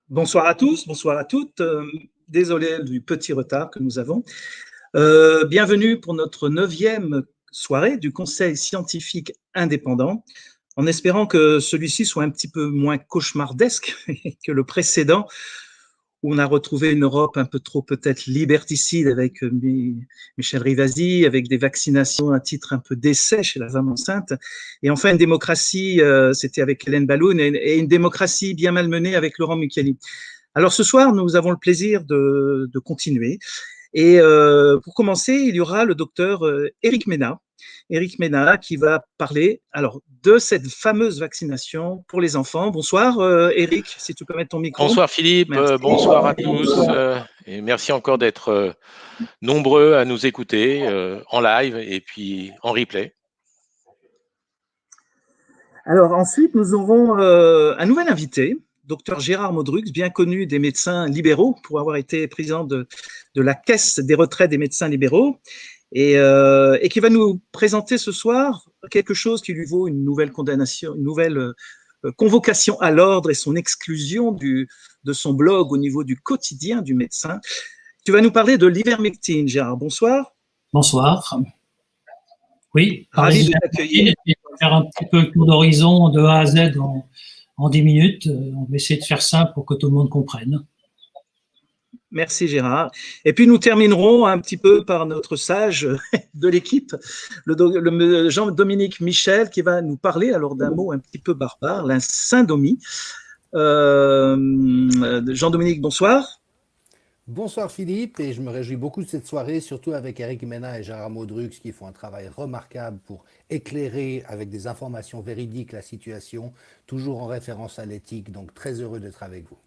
Bonsoir à tous, bonsoir à toutes. Désolé du petit retard que nous avons. Bienvenue pour notre 9e soirée du Conseil scientifique indépendant, en espérant que celui-ci soit un petit peu moins cauchemardesque que le précédent, où on a retrouvé une Europe un peu trop peut-être liberticide avec Michel Rivasi, avec des vaccinations à titre un peu d'essai chez la femme enceinte, et enfin une démocratie, c'était avec Hélène Balloun, et une démocratie bien malmenée avec Laurent Mucchiali. Alors ce soir, nous avons le plaisir de continuer. Et pour commencer, il y aura le docteur Éric Ménat. Éric Ménat qui va parler alors de cette fameuse vaccination pour les enfants. Bonsoir Éric, si tu peux mettre ton micro. Bonsoir Philippe, bonsoir à tous et merci encore d'être nombreux à nous écouter en live et puis en replay. Alors ensuite, nous aurons un nouvel invité, docteur Gérard Modrux, bien connu des médecins libéraux pour avoir été président de la Caisse des retraites des médecins libéraux et qui va nous présenter ce soir quelque chose qui lui vaut une nouvelle condamnation, une nouvelle convocation à l'ordre et son exclusion de son blog au niveau du quotidien du médecin. Tu vas nous parler de l'ivermectine, Gérard. Bonsoir. Bonsoir. Oui, ravi de t'accueillir. Faire un petit peu le tour d'horizon de A à Z en 10 minutes. On va essayer de faire simple pour que tout le monde comprenne. Merci Gérard. Et puis nous terminerons un petit peu par notre sage de l'équipe, le Jean-Dominique Michel, qui va nous parler alors d'un mot un petit peu barbare, la syndomie. Jean-Dominique, bonsoir. Bonsoir Philippe, et je me réjouis beaucoup de cette soirée, surtout avec Éric Ménat et Gérard Modrux qui font un travail remarquable pour éclairer avec des informations véridiques la situation, toujours en référence à l'éthique, donc très heureux d'être avec vous.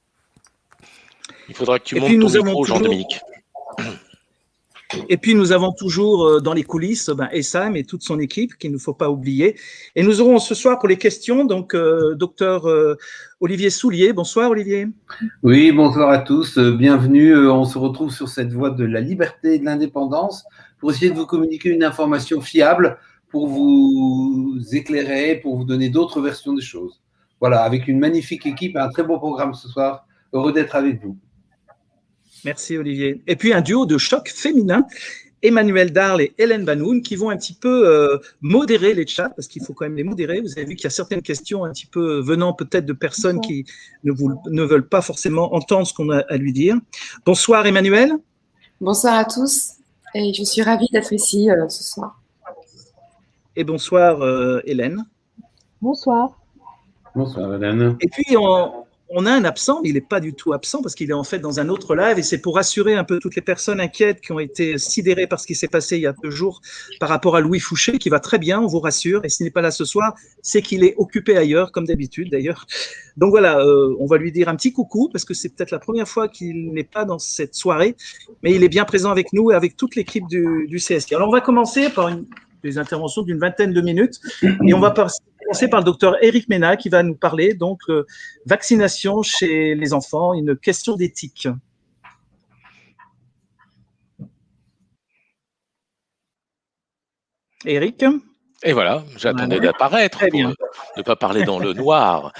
Il faudra que tu montes ton micro, Jean-Dominique. Et puis nous avons toujours dans les coulisses Essam et toute son équipe qu'il ne faut pas oublier. Et nous aurons ce soir pour les questions donc docteur Olivier Soulier. Bonsoir Olivier. Oui, bonsoir à tous. Bienvenue. On se retrouve sur cette voie de la liberté et de l'indépendance pour essayer de vous communiquer une information fiable, pour vous éclairer, pour vous donner d'autres versions des choses. Voilà, avec une magnifique équipe et un très beau programme ce soir. Heureux d'être avec vous. Merci Olivier. Et puis un duo de choc féminin, Emmanuel Darle et Hélène Banoun, qui vont un petit peu modérer les chats, parce qu'il faut quand même les modérer. Vous avez vu qu'il y a certaines questions un petit peu venant peut-être de personnes qui ne veulent pas forcément entendre ce qu'on a à lui dire. Bonsoir Emmanuel. Bonsoir à tous, et je suis ravie d'être ici ce soir. Et bonsoir Hélène. Bonsoir. Bonsoir Hélène. Et puis on a un absent, mais il n'est pas du tout absent parce qu'il est en fait dans un autre live et c'est pour rassurer un peu toutes les personnes inquiètes qui ont été sidérées par ce qui s'est passé il y a 2 jours par rapport à Louis Fouché, qui va très bien, on vous rassure. Et s'il n'est pas là ce soir, c'est qu'il est occupé ailleurs, comme d'habitude d'ailleurs. Donc voilà, on va lui dire un petit coucou parce que c'est peut-être la première fois qu'il n'est pas dans cette soirée, mais il est bien présent avec nous et avec toute l'équipe du CSI. Alors on va commencer par des interventions d'une 20aine de minutes et on va commencer par le docteur Éric Ménat qui va nous parler donc vaccination chez les enfants, une question d'éthique. Éric. Et voilà, j'attendais d'apparaître pour ne pas parler dans le noir.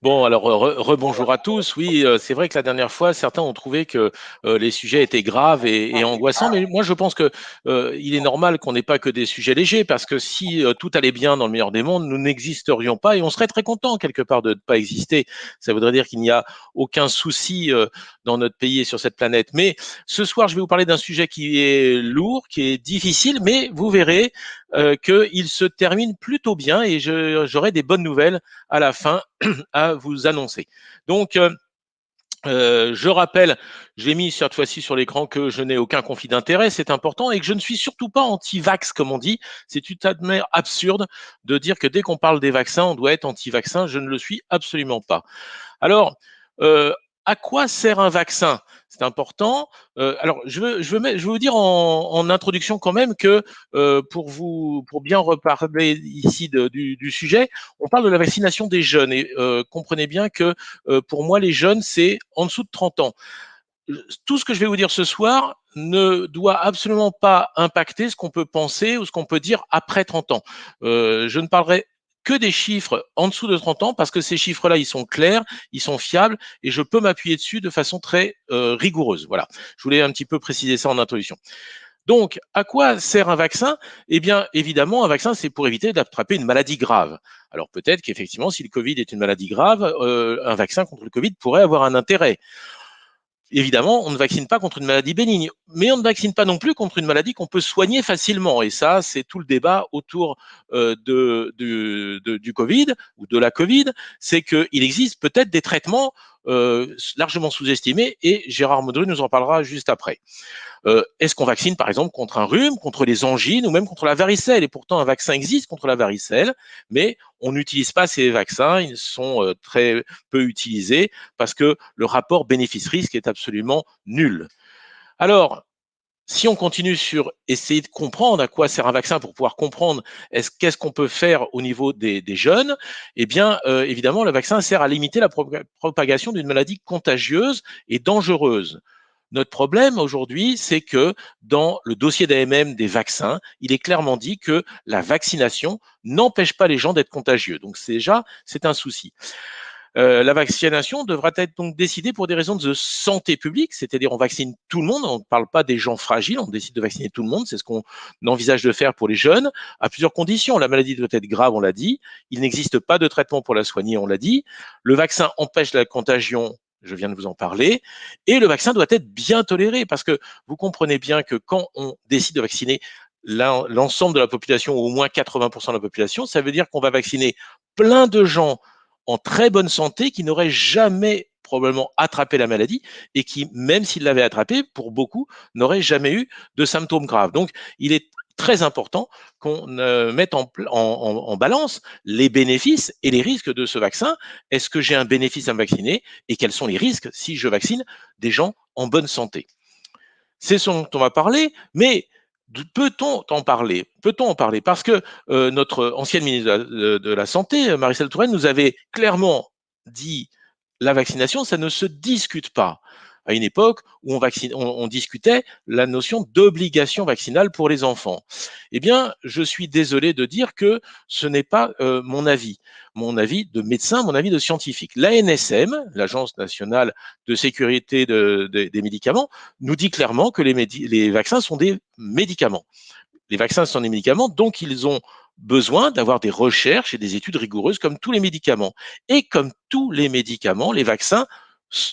Bon, alors rebonjour à tous. Oui, c'est vrai que la dernière fois, certains ont trouvé que les sujets étaient graves et angoissants, mais moi je pense que il est normal qu'on n'ait pas que des sujets légers, parce que si tout allait bien dans le meilleur des mondes, nous n'existerions pas et on serait très content quelque part de ne pas exister. Ça voudrait dire qu'il n'y a aucun souci dans notre pays et sur cette planète. Mais ce soir, je vais vous parler d'un sujet qui est lourd, qui est difficile, mais vous verrez qu'il se termine plutôt bien et j'aurai des bonnes nouvelles à la fin à vous annoncer. Donc, je rappelle, j'ai mis cette fois-ci sur l'écran que je n'ai aucun conflit d'intérêt, c'est important, et que je ne suis surtout pas anti-vax, comme on dit. C'est tout à fait absurde de dire que dès qu'on parle des vaccins, on doit être anti-vaccin. Je ne le suis absolument pas. Alors, à quoi sert un vaccin? C'est important. Alors, je veux vous dire en introduction quand même que pour bien reparler ici du sujet, on parle de la vaccination des jeunes et comprenez bien que pour moi les jeunes c'est en dessous de 30 ans. tout ce que je vais vous dire ce soir ne doit absolument pas impacter ce qu'on peut penser ou ce qu'on peut dire après 30 ans. Je ne parlerai que des chiffres en dessous de 30 ans parce que ces chiffres-là, ils sont clairs, ils sont fiables et je peux m'appuyer dessus de façon très rigoureuse. Voilà, je voulais un petit peu préciser ça en introduction. Donc, à quoi sert un vaccin? Eh bien, évidemment, un vaccin, c'est pour éviter d'attraper une maladie grave. Alors peut-être qu'effectivement, si le Covid est une maladie grave, un vaccin contre le Covid pourrait avoir un intérêt. Évidemment, on ne vaccine pas contre une maladie bénigne, mais on ne vaccine pas non plus contre une maladie qu'on peut soigner facilement. Et ça, c'est tout le débat autour du Covid ou de la Covid, c'est qu'il existe peut-être des traitements largement sous-estimés, et Gérard Modru nous en parlera juste après. Est-ce qu'on vaccine par exemple contre un rhume, contre les angines ou même contre la varicelle? Et pourtant, un vaccin existe contre la varicelle, mais on n'utilise pas ces vaccins, ils sont très peu utilisés parce que le rapport bénéfice-risque est absolument nul. Alors, si on continue sur essayer de comprendre à quoi sert un vaccin pour pouvoir comprendre qu'est-ce qu'on peut faire au niveau des jeunes, eh bien, évidemment, le vaccin sert à limiter la propagation d'une maladie contagieuse et dangereuse. Notre problème aujourd'hui, c'est que dans le dossier d'AMM des vaccins, il est clairement dit que la vaccination n'empêche pas les gens d'être contagieux. Donc déjà, c'est un souci. La vaccination devra être donc décidée pour des raisons de santé publique, c'est-à-dire on vaccine tout le monde, on ne parle pas des gens fragiles, on décide de vacciner tout le monde, c'est ce qu'on envisage de faire pour les jeunes, à plusieurs conditions. La maladie doit être grave, on l'a dit, il n'existe pas de traitement pour la soigner, on l'a dit, le vaccin empêche la contagion, je viens de vous en parler, et le vaccin doit être bien toléré, parce que vous comprenez bien que quand on décide de vacciner l'ensemble de la population, ou au moins 80% de la population, ça veut dire qu'on va vacciner plein de gens en très bonne santé qui n'auraient jamais probablement attrapé la maladie et qui, même s'ils l'avaient attrapée, pour beaucoup, n'auraient jamais eu de symptômes graves. Donc, il est très important qu'on mette en balance les bénéfices et les risques de ce vaccin. Est-ce que j'ai un bénéfice à me vacciner et quels sont les risques si je vaccine des gens en bonne santé? C'est ce dont on va parler, mais peut-on en parler? Peut-on en parler? Parce que notre ancienne ministre de la Santé, Marisol Touraine, nous avait clairement dit la vaccination, ça ne se discute pas. À une époque où on discutait la notion d'obligation vaccinale pour les enfants. Eh bien, je suis désolé de dire que ce n'est pas mon avis de médecin, mon avis de scientifique. L'ANSM, l'Agence nationale de sécurité des médicaments, nous dit clairement que les vaccins sont des médicaments. Les vaccins sont des médicaments, donc ils ont besoin d'avoir des recherches et des études rigoureuses comme tous les médicaments. Et comme tous les médicaments, les vaccins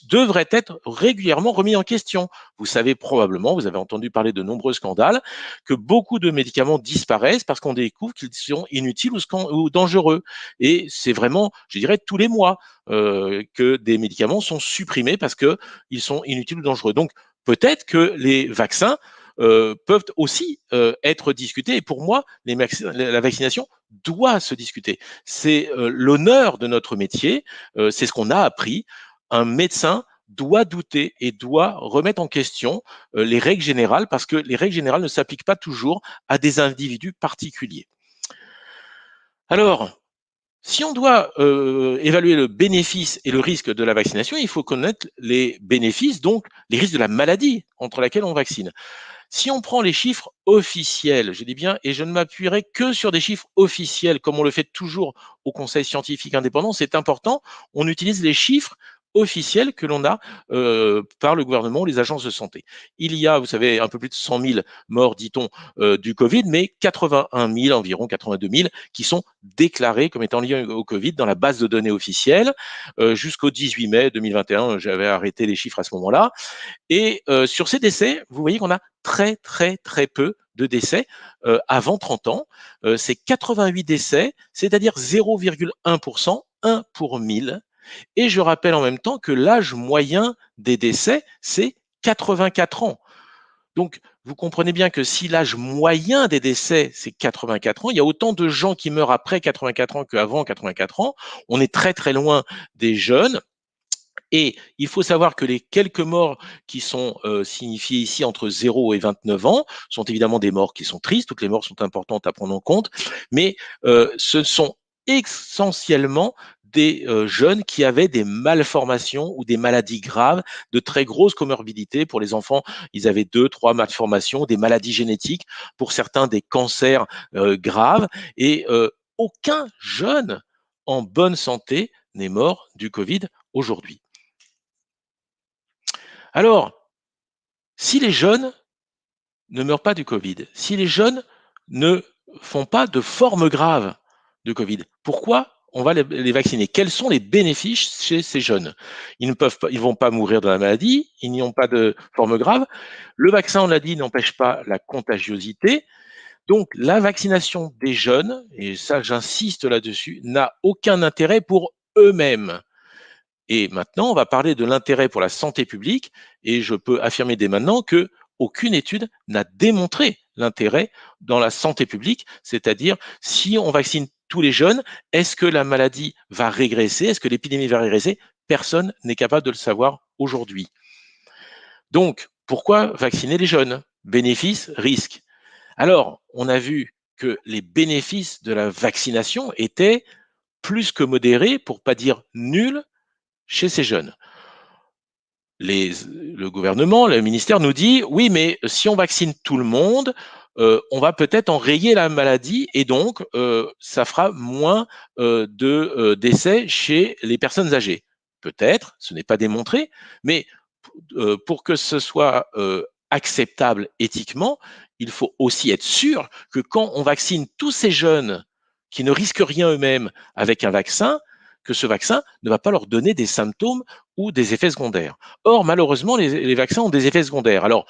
devraient être régulièrement remis en question. Vous savez probablement, vous avez entendu parler de nombreux scandales, que beaucoup de médicaments disparaissent parce qu'on découvre qu'ils sont inutiles ou dangereux. Et c'est vraiment, je dirais, tous les mois que des médicaments sont supprimés parce qu'ils sont inutiles ou dangereux. Donc, peut-être que les vaccins peuvent aussi être discutés. Et pour moi, la vaccination doit se discuter. C'est l'honneur de notre métier, c'est ce qu'on a appris. Un médecin doit douter et doit remettre en question les règles générales, parce que les règles générales ne s'appliquent pas toujours à des individus particuliers. Alors, si on doit évaluer le bénéfice et le risque de la vaccination, il faut connaître les bénéfices, donc les risques de la maladie contre laquelle on vaccine. Si on prend les chiffres officiels, je dis bien, et je ne m'appuierai que sur des chiffres officiels, comme on le fait toujours au Conseil scientifique indépendant, c'est important, on utilise les chiffres officiels que l'on a par le gouvernement ou les agences de santé. Il y a, vous savez, un peu plus de 100 000 morts, dit-on, du Covid, mais 81 000, environ 82 000, qui sont déclarés comme étant liés au Covid dans la base de données officielle. Jusqu'au 18 mai 2021, j'avais arrêté les chiffres à ce moment-là. Et sur ces décès, vous voyez qu'on a très peu de décès avant 30 ans. C'est 88 décès, c'est-à-dire 0,1%, 1 pour 1000. Et je rappelle en même temps que l'âge moyen des décès, c'est 84 ans. Donc, vous comprenez bien que si l'âge moyen des décès, c'est 84 ans, il y a autant de gens qui meurent après 84 ans qu'avant 84 ans. On est très loin des jeunes. Et il faut savoir que les quelques morts qui sont signifiées ici entre 0 et 29 ans sont évidemment des morts qui sont tristes. Toutes les morts sont importantes à prendre en compte, mais ce sont essentiellement des jeunes qui avaient des malformations ou des maladies graves, de très grosses comorbidités. Pour les enfants, ils avaient 2, 3 malformations, des maladies génétiques, pour certains des cancers graves, et aucun jeune en bonne santé n'est mort du Covid aujourd'hui. Alors, si les jeunes ne meurent pas du Covid, si les jeunes ne font pas de formes graves de Covid, pourquoi on va les vacciner? Quels sont les bénéfices chez ces jeunes? Ils ne vont pas mourir de la maladie, ils n'ont pas de forme grave. Le vaccin, on l'a dit, n'empêche pas la contagiosité. Donc, la vaccination des jeunes, et ça j'insiste là-dessus, n'a aucun intérêt pour eux-mêmes. Et maintenant, on va parler de l'intérêt pour la santé publique, et je peux affirmer dès maintenant que aucune étude n'a démontré l'intérêt dans la santé publique, c'est-à-dire si on vaccine tous les jeunes, est-ce que la maladie va régresser, est-ce que l'épidémie va régresser? Personne n'est capable de le savoir aujourd'hui. Donc, pourquoi vacciner les jeunes? Bénéfice, risque. Alors, on a vu que les bénéfices de la vaccination étaient plus que modérés, pour pas dire nuls, chez ces jeunes. Le gouvernement, le ministère nous dit, oui, mais si on vaccine tout le monde, on va peut-être enrayer la maladie, et donc ça fera moins de décès chez les personnes âgées. Peut-être, ce n'est pas démontré, mais pour que ce soit acceptable éthiquement, il faut aussi être sûr que quand on vaccine tous ces jeunes qui ne risquent rien eux-mêmes avec un vaccin, que ce vaccin ne va pas leur donner des symptômes ou des effets secondaires. Or, malheureusement, les vaccins ont des effets secondaires. Alors,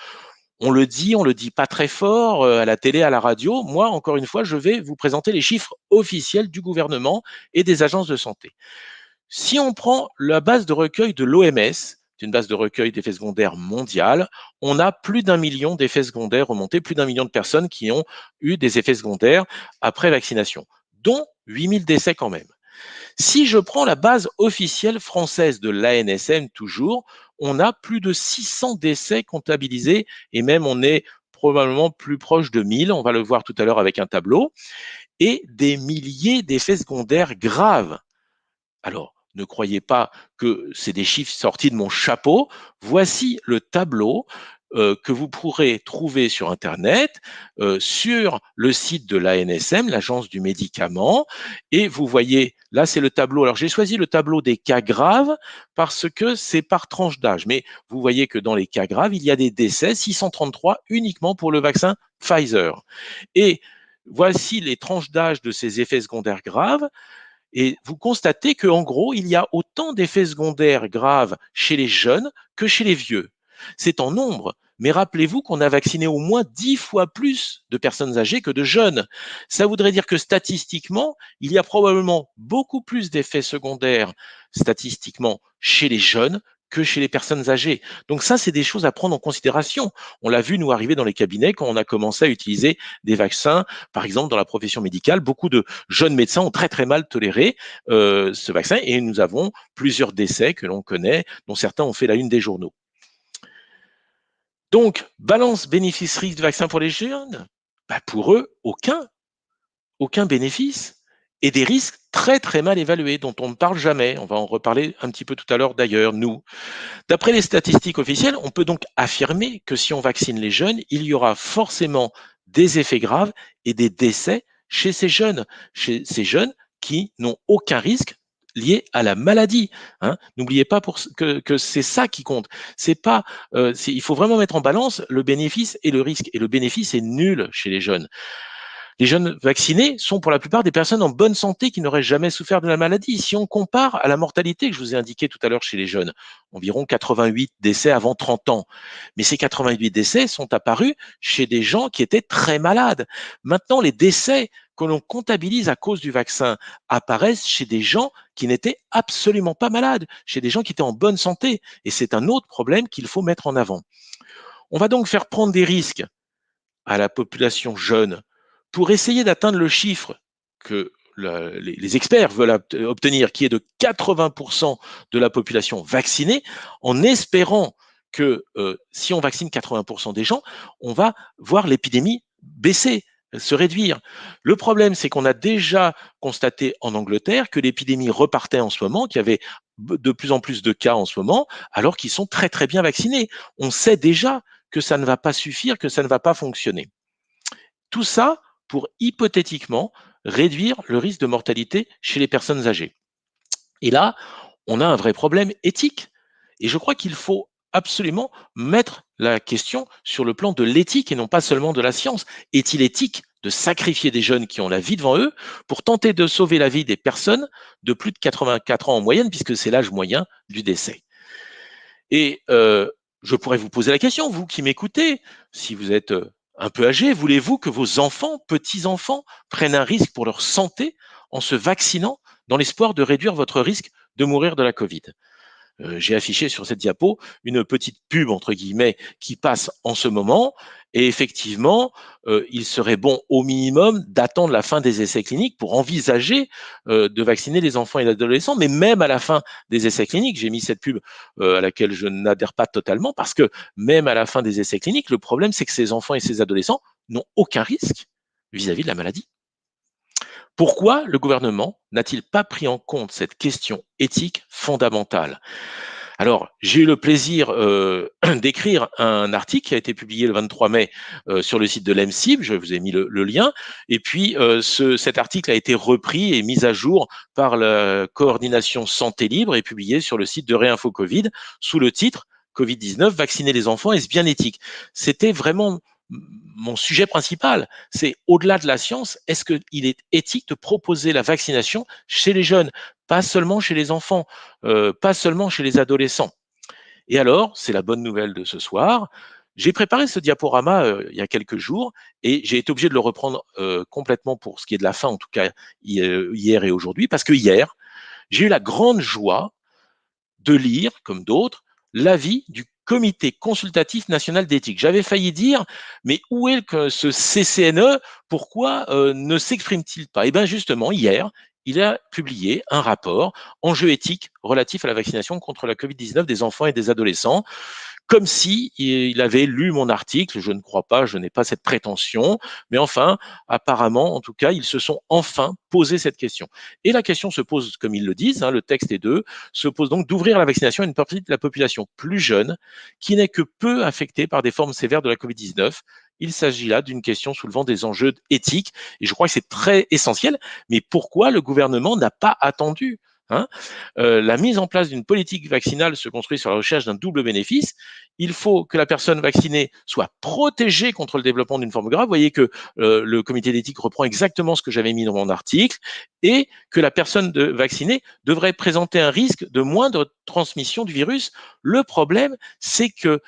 on le dit pas très fort à la télé, à la radio. Moi, encore une fois, je vais vous présenter les chiffres officiels du gouvernement et des agences de santé. Si on prend la base de recueil de l'OMS, c'est une base de recueil d'effets secondaires mondiale, on a plus d'1 million d'effets secondaires remontés, plus d'1 million de personnes qui ont eu des effets secondaires après vaccination, dont 8000 décès quand même. Si je prends la base officielle française de l'ANSM toujours, on a plus de 600 décès comptabilisés, et même on est probablement plus proche de 1000, on va le voir tout à l'heure avec un tableau, et des milliers d'effets secondaires graves. Alors, ne croyez pas que c'est des chiffres sortis de mon chapeau. Voici le tableau que vous pourrez trouver sur Internet, sur le site de l'ANSM, l'Agence du médicament. Et vous voyez, là, c'est le tableau. Alors, j'ai choisi le tableau des cas graves parce que c'est par tranche d'âge. Mais vous voyez que dans les cas graves, il y a des décès, 633 uniquement pour le vaccin Pfizer. Et voici les tranches d'âge de ces effets secondaires graves. Et vous constatez qu'en gros, il y a autant d'effets secondaires graves chez les jeunes que chez les vieux. C'est en nombre, mais rappelez-vous qu'on a vacciné au moins 10 fois plus de personnes âgées que de jeunes. Ça voudrait dire que statistiquement, il y a probablement beaucoup plus d'effets secondaires statistiquement chez les jeunes que chez les personnes âgées. Donc ça, c'est des choses à prendre en considération. On l'a vu nous arriver dans les cabinets quand on a commencé à utiliser des vaccins. Par exemple, dans la profession médicale, beaucoup de jeunes médecins ont très très mal toléré ce vaccin, et nous avons plusieurs décès que l'on connaît, dont certains ont fait la une des journaux. Donc, balance bénéfice-risque du vaccin pour les jeunes, pour eux, aucun bénéfice, et des risques très très mal évalués dont on ne parle jamais. On va en reparler un petit peu tout à l'heure d'ailleurs, nous. D'après les statistiques officielles, on peut donc affirmer que si on vaccine les jeunes, il y aura forcément des effets graves et des décès chez ces jeunes qui n'ont aucun risque lié à la maladie. Hein. N'oubliez pas que c'est ça qui compte. C'est pas, il faut vraiment mettre en balance le bénéfice et le risque. Et le bénéfice est nul chez les jeunes. Les jeunes vaccinés sont pour la plupart des personnes en bonne santé qui n'auraient jamais souffert de la maladie. Si on compare à la mortalité que je vous ai indiquée tout à l'heure chez les jeunes, environ 88 décès avant 30 ans. Mais ces 88 décès sont apparus chez des gens qui étaient très malades. Maintenant, les décès que l'on comptabilise à cause du vaccin apparaissent chez des gens qui n'étaient absolument pas malades, chez des gens qui étaient en bonne santé. Et c'est un autre problème qu'il faut mettre en avant. On va donc faire prendre des risques à la population jeune pour essayer d'atteindre le chiffre que les experts veulent obtenir, qui est de 80% de la population vaccinée, en espérant que si on vaccine 80% des gens, on va voir l'épidémie baisser. se réduire. Le problème, c'est qu'on a déjà constaté en Angleterre que l'épidémie repartait en ce moment, qu'il y avait de plus en plus de cas en ce moment, alors qu'ils sont très très bien vaccinés. On sait déjà que ça ne va pas suffire, que ça ne va pas fonctionner. Tout ça pour hypothétiquement réduire le risque de mortalité chez les personnes âgées. Et là, on a un vrai problème éthique. Et je crois qu'il faut absolument mettre la question sur le plan de l'éthique et non pas seulement de la science. Est-il éthique de sacrifier des jeunes qui ont la vie devant eux pour tenter de sauver la vie des personnes de plus de 84 ans en moyenne, puisque c'est l'âge moyen du décès? Et je pourrais vous poser la question, vous qui m'écoutez, si vous êtes un peu âgé, voulez-vous que vos enfants, petits-enfants, prennent un risque pour leur santé en se vaccinant dans l'espoir de réduire votre risque de mourir de la Covid? J'ai affiché sur cette diapo une petite pub, entre guillemets, qui passe en ce moment. Et effectivement, il serait bon au minimum d'attendre la fin des essais cliniques pour envisager de vacciner les enfants et les adolescents. Mais même à la fin des essais cliniques, j'ai mis cette pub à laquelle je n'adhère pas totalement, parce que même à la fin des essais cliniques, le problème, c'est que ces enfants et ces adolescents n'ont aucun risque vis-à-vis de la maladie. Pourquoi le gouvernement n'a-t-il pas pris en compte cette question éthique fondamentale? Alors, j'ai eu le plaisir d'écrire un article qui a été publié le 23 mai sur le site de l'EMCIB, je vous ai mis le lien, et puis cet article a été repris et mis à jour par la coordination Santé Libre et publié sur le site de Réinfo Covid sous le titre « Covid-19, vacciner les enfants, est-ce bien éthique ?» C'était vraiment mon sujet principal, c'est au-delà de la science, est-ce qu'il est éthique de proposer la vaccination chez les jeunes, pas seulement chez les enfants, pas seulement chez les adolescents? Et alors, c'est la bonne nouvelle de ce soir, j'ai préparé ce diaporama il y a quelques jours et j'ai été obligé de le reprendre complètement pour ce qui est de la fin, en tout cas hier et aujourd'hui, parce que hier, j'ai eu la grande joie de lire, comme d'autres, l'avis du Comité consultatif national d'éthique. J'avais failli dire, mais où est ce CCNE? Pourquoi ne s'exprime-t-il pas? Eh bien justement, hier, il a publié un rapport enjeux éthiques relatifs à la vaccination contre la Covid-19 des enfants et des adolescents, comme si il avait lu mon article. Je ne crois pas, je n'ai pas cette prétention, mais enfin, apparemment, en tout cas, ils se sont enfin posé cette question. Et la question se pose, comme ils le disent, le texte est d'eux, se pose donc d'ouvrir la vaccination à une partie de la population plus jeune, qui n'est que peu affectée par des formes sévères de la Covid-19. Il s'agit là d'une question soulevant des enjeux éthiques, et je crois que c'est très essentiel. Mais pourquoi le gouvernement n'a pas attendu? La mise en place d'une politique vaccinale se construit sur la recherche d'un double bénéfice. Il faut que la personne vaccinée soit protégée contre le développement d'une forme grave. Vous voyez que le comité d'éthique reprend exactement ce que j'avais mis dans mon article, et que la personne vaccinée devrait présenter un risque de moindre transmission du virus. Le problème, c'est que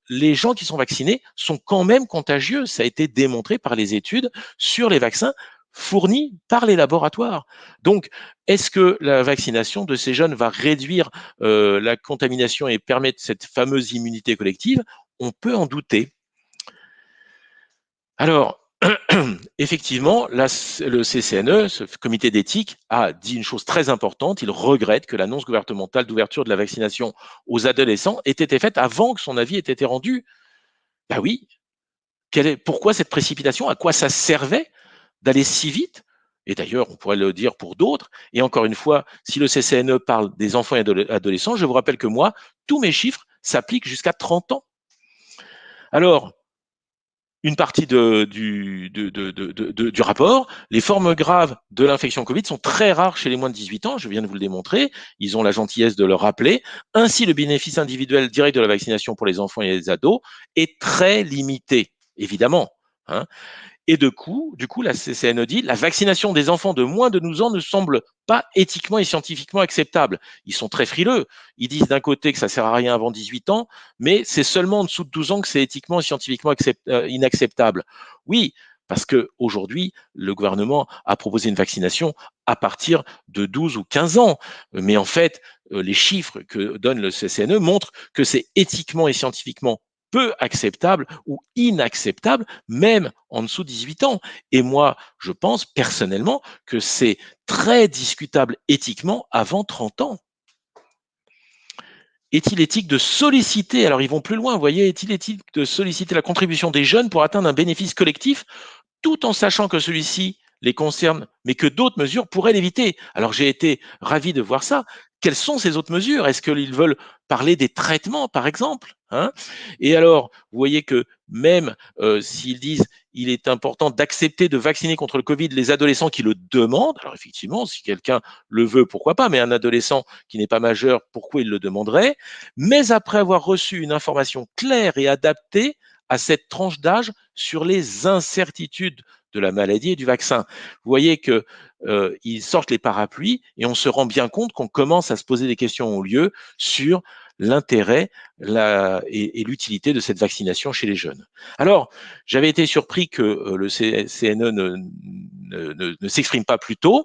les gens qui sont vaccinés sont quand même contagieux. Ça a été démontré par les études sur les vaccins fournis par les laboratoires. Donc, est-ce que la vaccination de ces jeunes va réduire la contamination et permettre cette fameuse immunité collective? On peut en douter. Alors, effectivement, le CCNE, ce comité d'éthique, a dit une chose très importante. Il regrette que l'annonce gouvernementale d'ouverture de la vaccination aux adolescents ait été faite avant que son avis ait été rendu. Ben oui. Pourquoi cette précipitation? À quoi ça servait d'aller si vite? Et d'ailleurs, on pourrait le dire pour d'autres. Et encore une fois, si le CCNE parle des enfants et adolescents, je vous rappelle que moi, tous mes chiffres s'appliquent jusqu'à 30 ans. Alors, une partie du rapport, les formes graves de l'infection Covid sont très rares chez les moins de 18 ans, je viens de vous le démontrer, ils ont la gentillesse de le rappeler. Ainsi, le bénéfice individuel direct de la vaccination pour les enfants et les ados est très limité, évidemment. Et du coup, la CCNE dit, la vaccination des enfants de moins de 12 ans ne semble pas éthiquement et scientifiquement acceptable. Ils sont très frileux. Ils disent d'un côté que ça sert à rien avant 18 ans, mais c'est seulement en dessous de 12 ans que c'est éthiquement et scientifiquement inacceptable. Oui, parce que aujourd'hui, le gouvernement a proposé une vaccination à partir de 12 ou 15 ans. Mais en fait, les chiffres que donne le CCNE montrent que c'est éthiquement et scientifiquement peu acceptable ou inacceptable, même en dessous de 18 ans. Et moi, je pense personnellement que c'est très discutable éthiquement avant 30 ans. Est-il éthique de solliciter, alors ils vont plus loin, vous voyez, est-il éthique de solliciter la contribution des jeunes pour atteindre un bénéfice collectif tout en sachant que celui-ci les concerne, mais que d'autres mesures pourraient l'éviter. Alors j'ai été ravi de voir ça. Quelles sont ces autres mesures? Est-ce qu'ils veulent parler des traitements, par exemple, hein? Et alors, vous voyez que même s'ils disent il est important d'accepter de vacciner contre le Covid les adolescents qui le demandent, alors effectivement, si quelqu'un le veut, pourquoi pas, mais un adolescent qui n'est pas majeur, pourquoi il le demanderait? Mais après avoir reçu une information claire et adaptée à cette tranche d'âge sur les incertitudes de la maladie et du vaccin. Vous voyez que ils sortent les parapluies et on se rend bien compte qu'on commence à se poser des questions au lieu sur l'intérêt et l'utilité de cette vaccination chez les jeunes. Alors, j'avais été surpris que le CNE ne s'exprime pas plus tôt.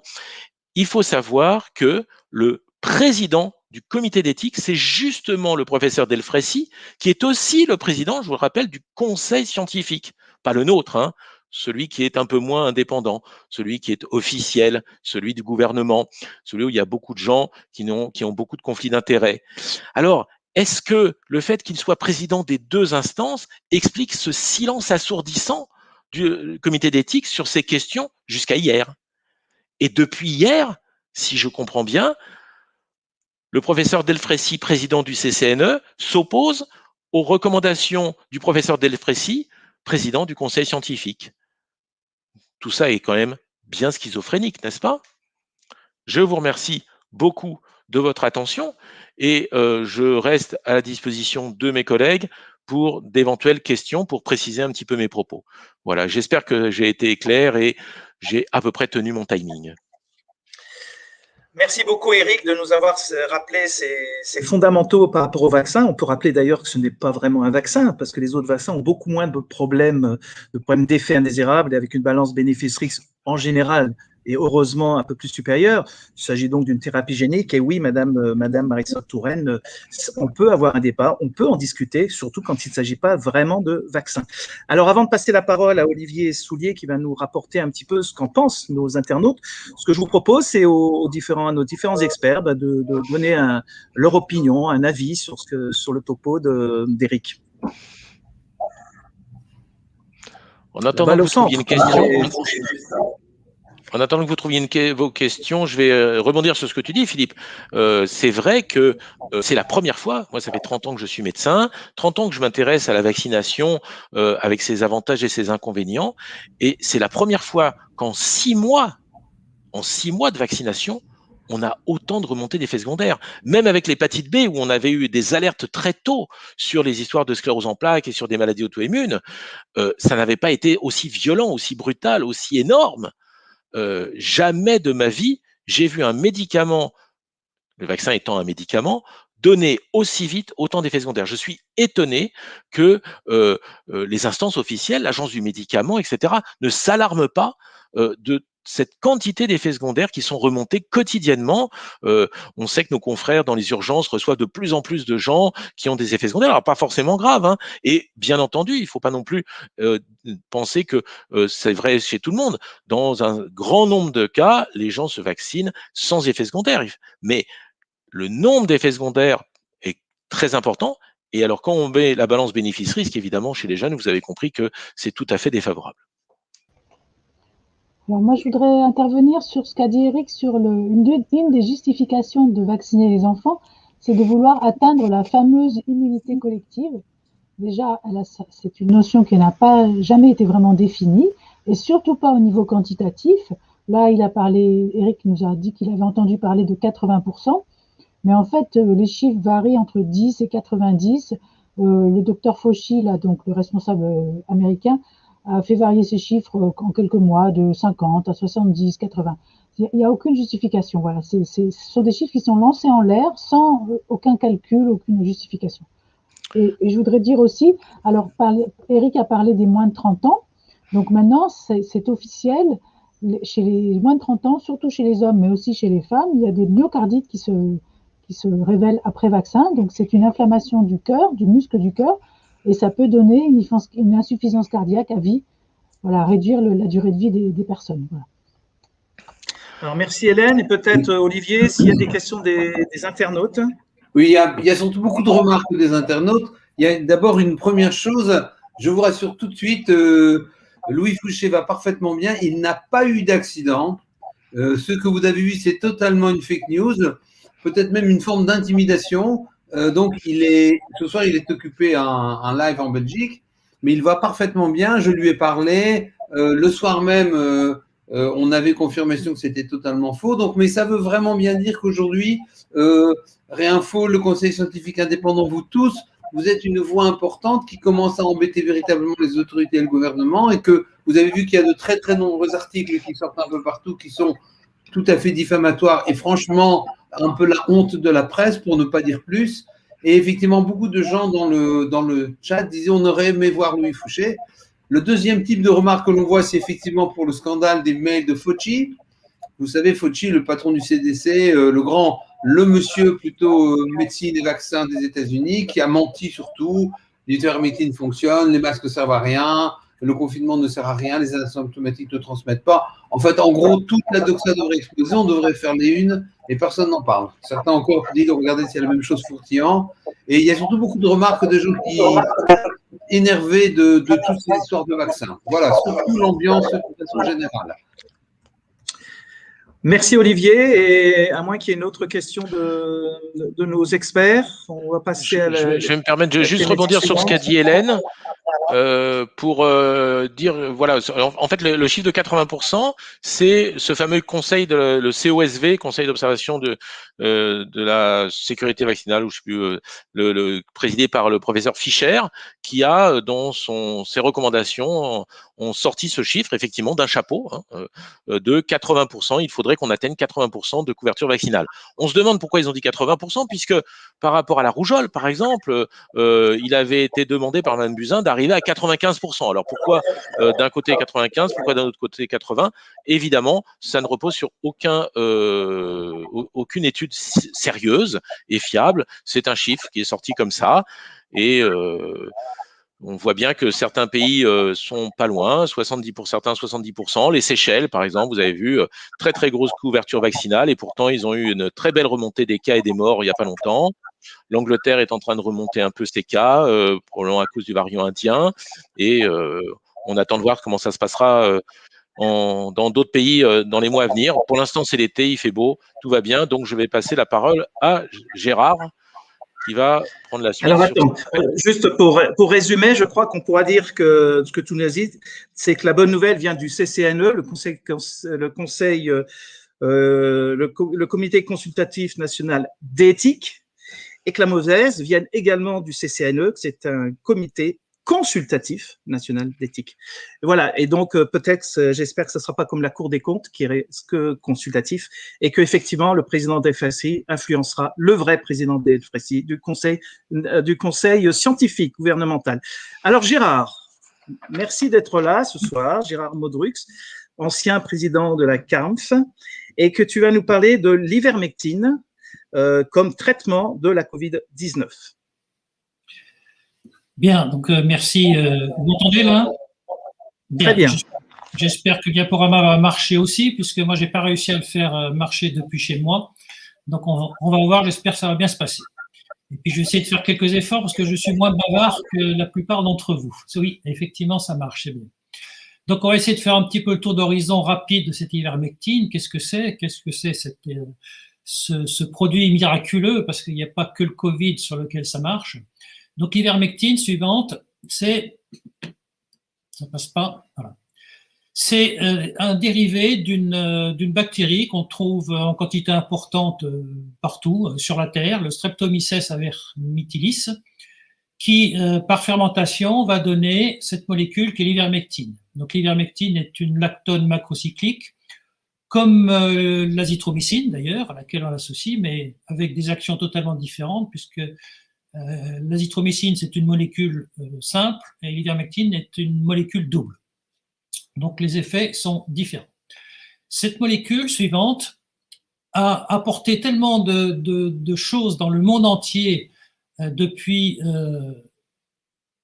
Il faut savoir que le président du comité d'éthique, c'est justement le professeur Delfraissy, qui est aussi le président, je vous le rappelle, du conseil scientifique. Pas le nôtre, hein, celui qui est un peu moins indépendant, celui qui est officiel, celui du gouvernement, celui où il y a beaucoup de gens qui ont beaucoup de conflits d'intérêts. Alors, est-ce que le fait qu'il soit président des deux instances explique ce silence assourdissant du comité d'éthique sur ces questions jusqu'à hier? Et depuis hier, si je comprends bien, le professeur Delfraissy, président du CCNE, s'oppose aux recommandations du professeur Delfraissy, président du conseil scientifique. Tout ça est quand même bien schizophrénique, n'est-ce pas? Je vous remercie beaucoup de votre attention et je reste à la disposition de mes collègues pour d'éventuelles questions pour préciser un petit peu mes propos. Voilà, j'espère que j'ai été clair et j'ai à peu près tenu mon timing. Merci beaucoup, Eric, de nous avoir rappelé ces fondamentaux par rapport au vaccin. On peut rappeler d'ailleurs que ce n'est pas vraiment un vaccin, parce que les autres vaccins ont beaucoup moins de problèmes d'effets indésirables et avec une balance bénéfice-risque en général et heureusement un peu plus supérieure. Il s'agit donc d'une thérapie génique. Et oui, Madame Marisol Touraine, on peut avoir un débat, on peut en discuter, surtout quand il ne s'agit pas vraiment de vaccin. Alors, avant de passer la parole à Olivier Soulier, qui va nous rapporter un petit peu ce qu'en pensent nos internautes, ce que je vous propose, c'est à nos différents experts de donner leur opinion, un avis sur le topo d'Éric. En attendant que vous trouviez une question, vos questions, je vais rebondir sur ce que tu dis, Philippe. C'est vrai que c'est la première fois, moi ça fait 30 ans que je suis médecin, 30 ans que je m'intéresse à la vaccination avec ses avantages et ses inconvénients, et c'est la première fois qu'en 6 mois de vaccination, on a autant de remontées d'effets secondaires. Même avec l'hépatite B, où on avait eu des alertes très tôt sur les histoires de sclérose en plaques et sur des maladies auto-immunes, ça n'avait pas été aussi violent, aussi brutal, aussi énorme. Jamais de ma vie, j'ai vu un médicament, le vaccin étant un médicament, donner aussi vite autant d'effets secondaires. Je suis étonné que les instances officielles, l'agence du médicament, etc., ne s'alarment pas de cette quantité d'effets secondaires qui sont remontés quotidiennement. On sait que nos confrères dans les urgences reçoivent de plus en plus de gens qui ont des effets secondaires, alors pas forcément graves, hein. Et bien entendu, il ne faut pas non plus penser que c'est vrai chez tout le monde. Dans un grand nombre de cas, les gens se vaccinent sans effets secondaires. Mais le nombre d'effets secondaires est très important. Et alors, quand on met la balance bénéfice-risque, évidemment, chez les jeunes, vous avez compris que c'est tout à fait défavorable. Alors moi, je voudrais intervenir sur ce qu'a dit Eric sur une des justifications de vacciner les enfants, c'est de vouloir atteindre la fameuse immunité collective. Déjà, c'est une notion qui n'a pas jamais été vraiment définie, et surtout pas au niveau quantitatif. Là, Eric nous a dit qu'il avait entendu parler de 80%, mais en fait, les chiffres varient entre 10 et 90. Le docteur Fauci, là, donc le responsable américain, a fait varier ces chiffres en quelques mois, de 50 à 70, 80. Il n'y a aucune justification. Voilà, ce sont des chiffres qui sont lancés en l'air sans aucun calcul, aucune justification. Et je voudrais dire aussi, alors Eric a parlé des moins de 30 ans, donc maintenant c'est officiel, chez les moins de 30 ans, surtout chez les hommes, mais aussi chez les femmes, il y a des myocardites qui se révèlent après vaccin, donc c'est une inflammation du cœur, du muscle du cœur, et ça peut donner une insuffisance cardiaque à vie, voilà, réduire la durée de vie des personnes. Voilà. Alors merci Hélène, et peut-être Olivier, s'il y a des questions des internautes. Oui, il y a surtout beaucoup de remarques des internautes. Il y a d'abord une première chose, je vous rassure tout de suite, Louis Fouché va parfaitement bien. Il n'a pas eu d'accident. Ce que vous avez vu, c'est totalement une fake news, peut-être même une forme d'intimidation. Donc, ce soir, il est occupé en live en Belgique, mais il va parfaitement bien. Je lui ai parlé. Le soir même, on avait confirmation que c'était totalement faux. Donc, mais ça veut vraiment bien dire qu'aujourd'hui, Réinfo, le Conseil scientifique indépendant, vous tous, vous êtes une voix importante qui commence à embêter véritablement les autorités et le gouvernement, et que vous avez vu qu'il y a de très très nombreux articles qui sortent un peu partout qui sont tout à fait diffamatoires et franchement un peu la honte de la presse pour ne pas dire plus. Et effectivement, beaucoup de gens dans le chat disaient on aurait aimé voir Louis Fouché. Le deuxième type de remarque que l'on voit, c'est effectivement pour le scandale des mails de Fauci. Vous savez, Fauci, le patron du CDC, le monsieur plutôt médecine et vaccins des États-Unis, qui a menti surtout. L'ivermectine fonctionne, les masques ne servent à rien, le confinement ne sert à rien, les asymptomatiques ne transmettent pas. En fait, en gros, toute la doxa devrait exploser, on devrait faire les unes et personne n'en parle. Certains encore disent, regardez, c'est la même chose fourtillant. Et il y a surtout beaucoup de remarques de gens qui sont énervés de toutes ces histoires de vaccins. Voilà, surtout l'ambiance de façon générale. Merci Olivier, et à moins qu'il y ait une autre question de nos experts, on va passer à la... Je vais me permettre de juste rebondir sur ce qu'a dit Hélène, pour dire, voilà, en fait le chiffre de 80%, c'est ce fameux conseil, le COSV, Conseil d'observation de la sécurité vaccinale, ou je sais plus, présidé par le professeur Fischer, qui a, dans ses recommandations, ont sorti ce chiffre, effectivement, d'un chapeau, de 80%. Il faudrait qu'on atteigne 80% de couverture vaccinale. On se demande pourquoi ils ont dit 80%, puisque par rapport à la rougeole, par exemple, il avait été demandé par Mme Buzyn d'arriver à 95%. Alors pourquoi d'un côté 95, pourquoi d'un autre côté 80? Évidemment, ça ne repose sur aucune étude sérieuse et fiable. C'est un chiffre qui est sorti comme ça, et on voit bien que certains pays sont pas loin, 70 pour certains, 70%. Les Seychelles, par exemple, vous avez vu, très très grosse couverture vaccinale, et pourtant ils ont eu une très belle remontée des cas et des morts il n'y a pas longtemps. L'Angleterre est en train de remonter un peu ses cas, probablement à cause du variant indien, et on attend de voir comment ça se passera dans d'autres pays dans les mois à venir. Pour l'instant, c'est l'été, il fait beau, tout va bien, donc je vais passer la parole à Gérard, qui va prendre la suite. Alors attends, juste pour résumer, je crois qu'on pourra dire que ce que tu nous as dit, c'est que la bonne nouvelle vient du CCNE, le Comité consultatif national d'éthique, et que la mauvaise vient également du CCNE, que c'est un comité consultatif national d'éthique. Voilà, et donc peut-être, j'espère que ce ne sera pas comme la Cour des comptes, qui est que consultatif, et qu'effectivement le président des FSI influencera le vrai président des FSI, du conseil scientifique gouvernemental. Alors Gérard, merci d'être là ce soir, Gérard Modrux, ancien président de la CARMF, et que tu vas nous parler de l'ivermectine comme traitement de la Covid-19. Bien, donc merci. Vous m'entendez là? Très bien. J'espère que le diaporama va marcher aussi, puisque moi, je n'ai pas réussi à le faire marcher depuis chez moi. Donc, on va voir, j'espère que ça va bien se passer. Et puis, je vais essayer de faire quelques efforts, parce que je suis moins bavard que la plupart d'entre vous. Oui, effectivement, ça marche, c'est bien. Donc, on va essayer de faire un petit peu le tour d'horizon rapide de cette ivermectine. Qu'est-ce que c'est ce produit miraculeux, parce qu'il n'y a pas que le Covid sur lequel ça marche. Donc, l'ivermectine suivante, ça passe pas, voilà. C'est un dérivé d'une bactérie qu'on trouve en quantité importante partout sur la Terre, le Streptomyces avermitilis, qui, par fermentation, va donner cette molécule qui est l'ivermectine. Donc, l'ivermectine est une lactone macrocyclique, comme l'azithromycine d'ailleurs, à laquelle on l'associe, mais avec des actions totalement différentes, puisque l'azithromycine, c'est une molécule simple, et l'ivermectine est une molécule double. Donc, les effets sont différents. Cette molécule suivante a apporté tellement de choses dans le monde entier depuis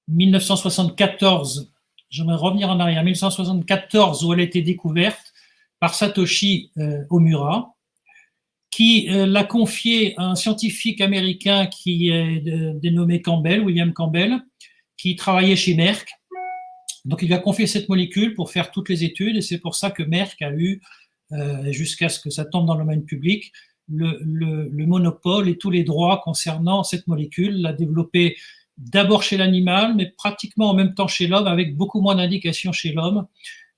1974. J'aimerais revenir en arrière, 1974, où elle a été découverte par Satoshi Omura, qui l'a confié à un scientifique américain qui est dénommé Campbell, William Campbell, qui travaillait chez Merck. Donc, il a confié cette molécule pour faire toutes les études, et c'est pour ça que Merck a eu, jusqu'à ce que ça tombe dans le domaine public, le monopole et tous les droits concernant cette molécule, l'a développée d'abord chez l'animal, mais pratiquement en même temps chez l'homme, avec beaucoup moins d'indications chez l'homme.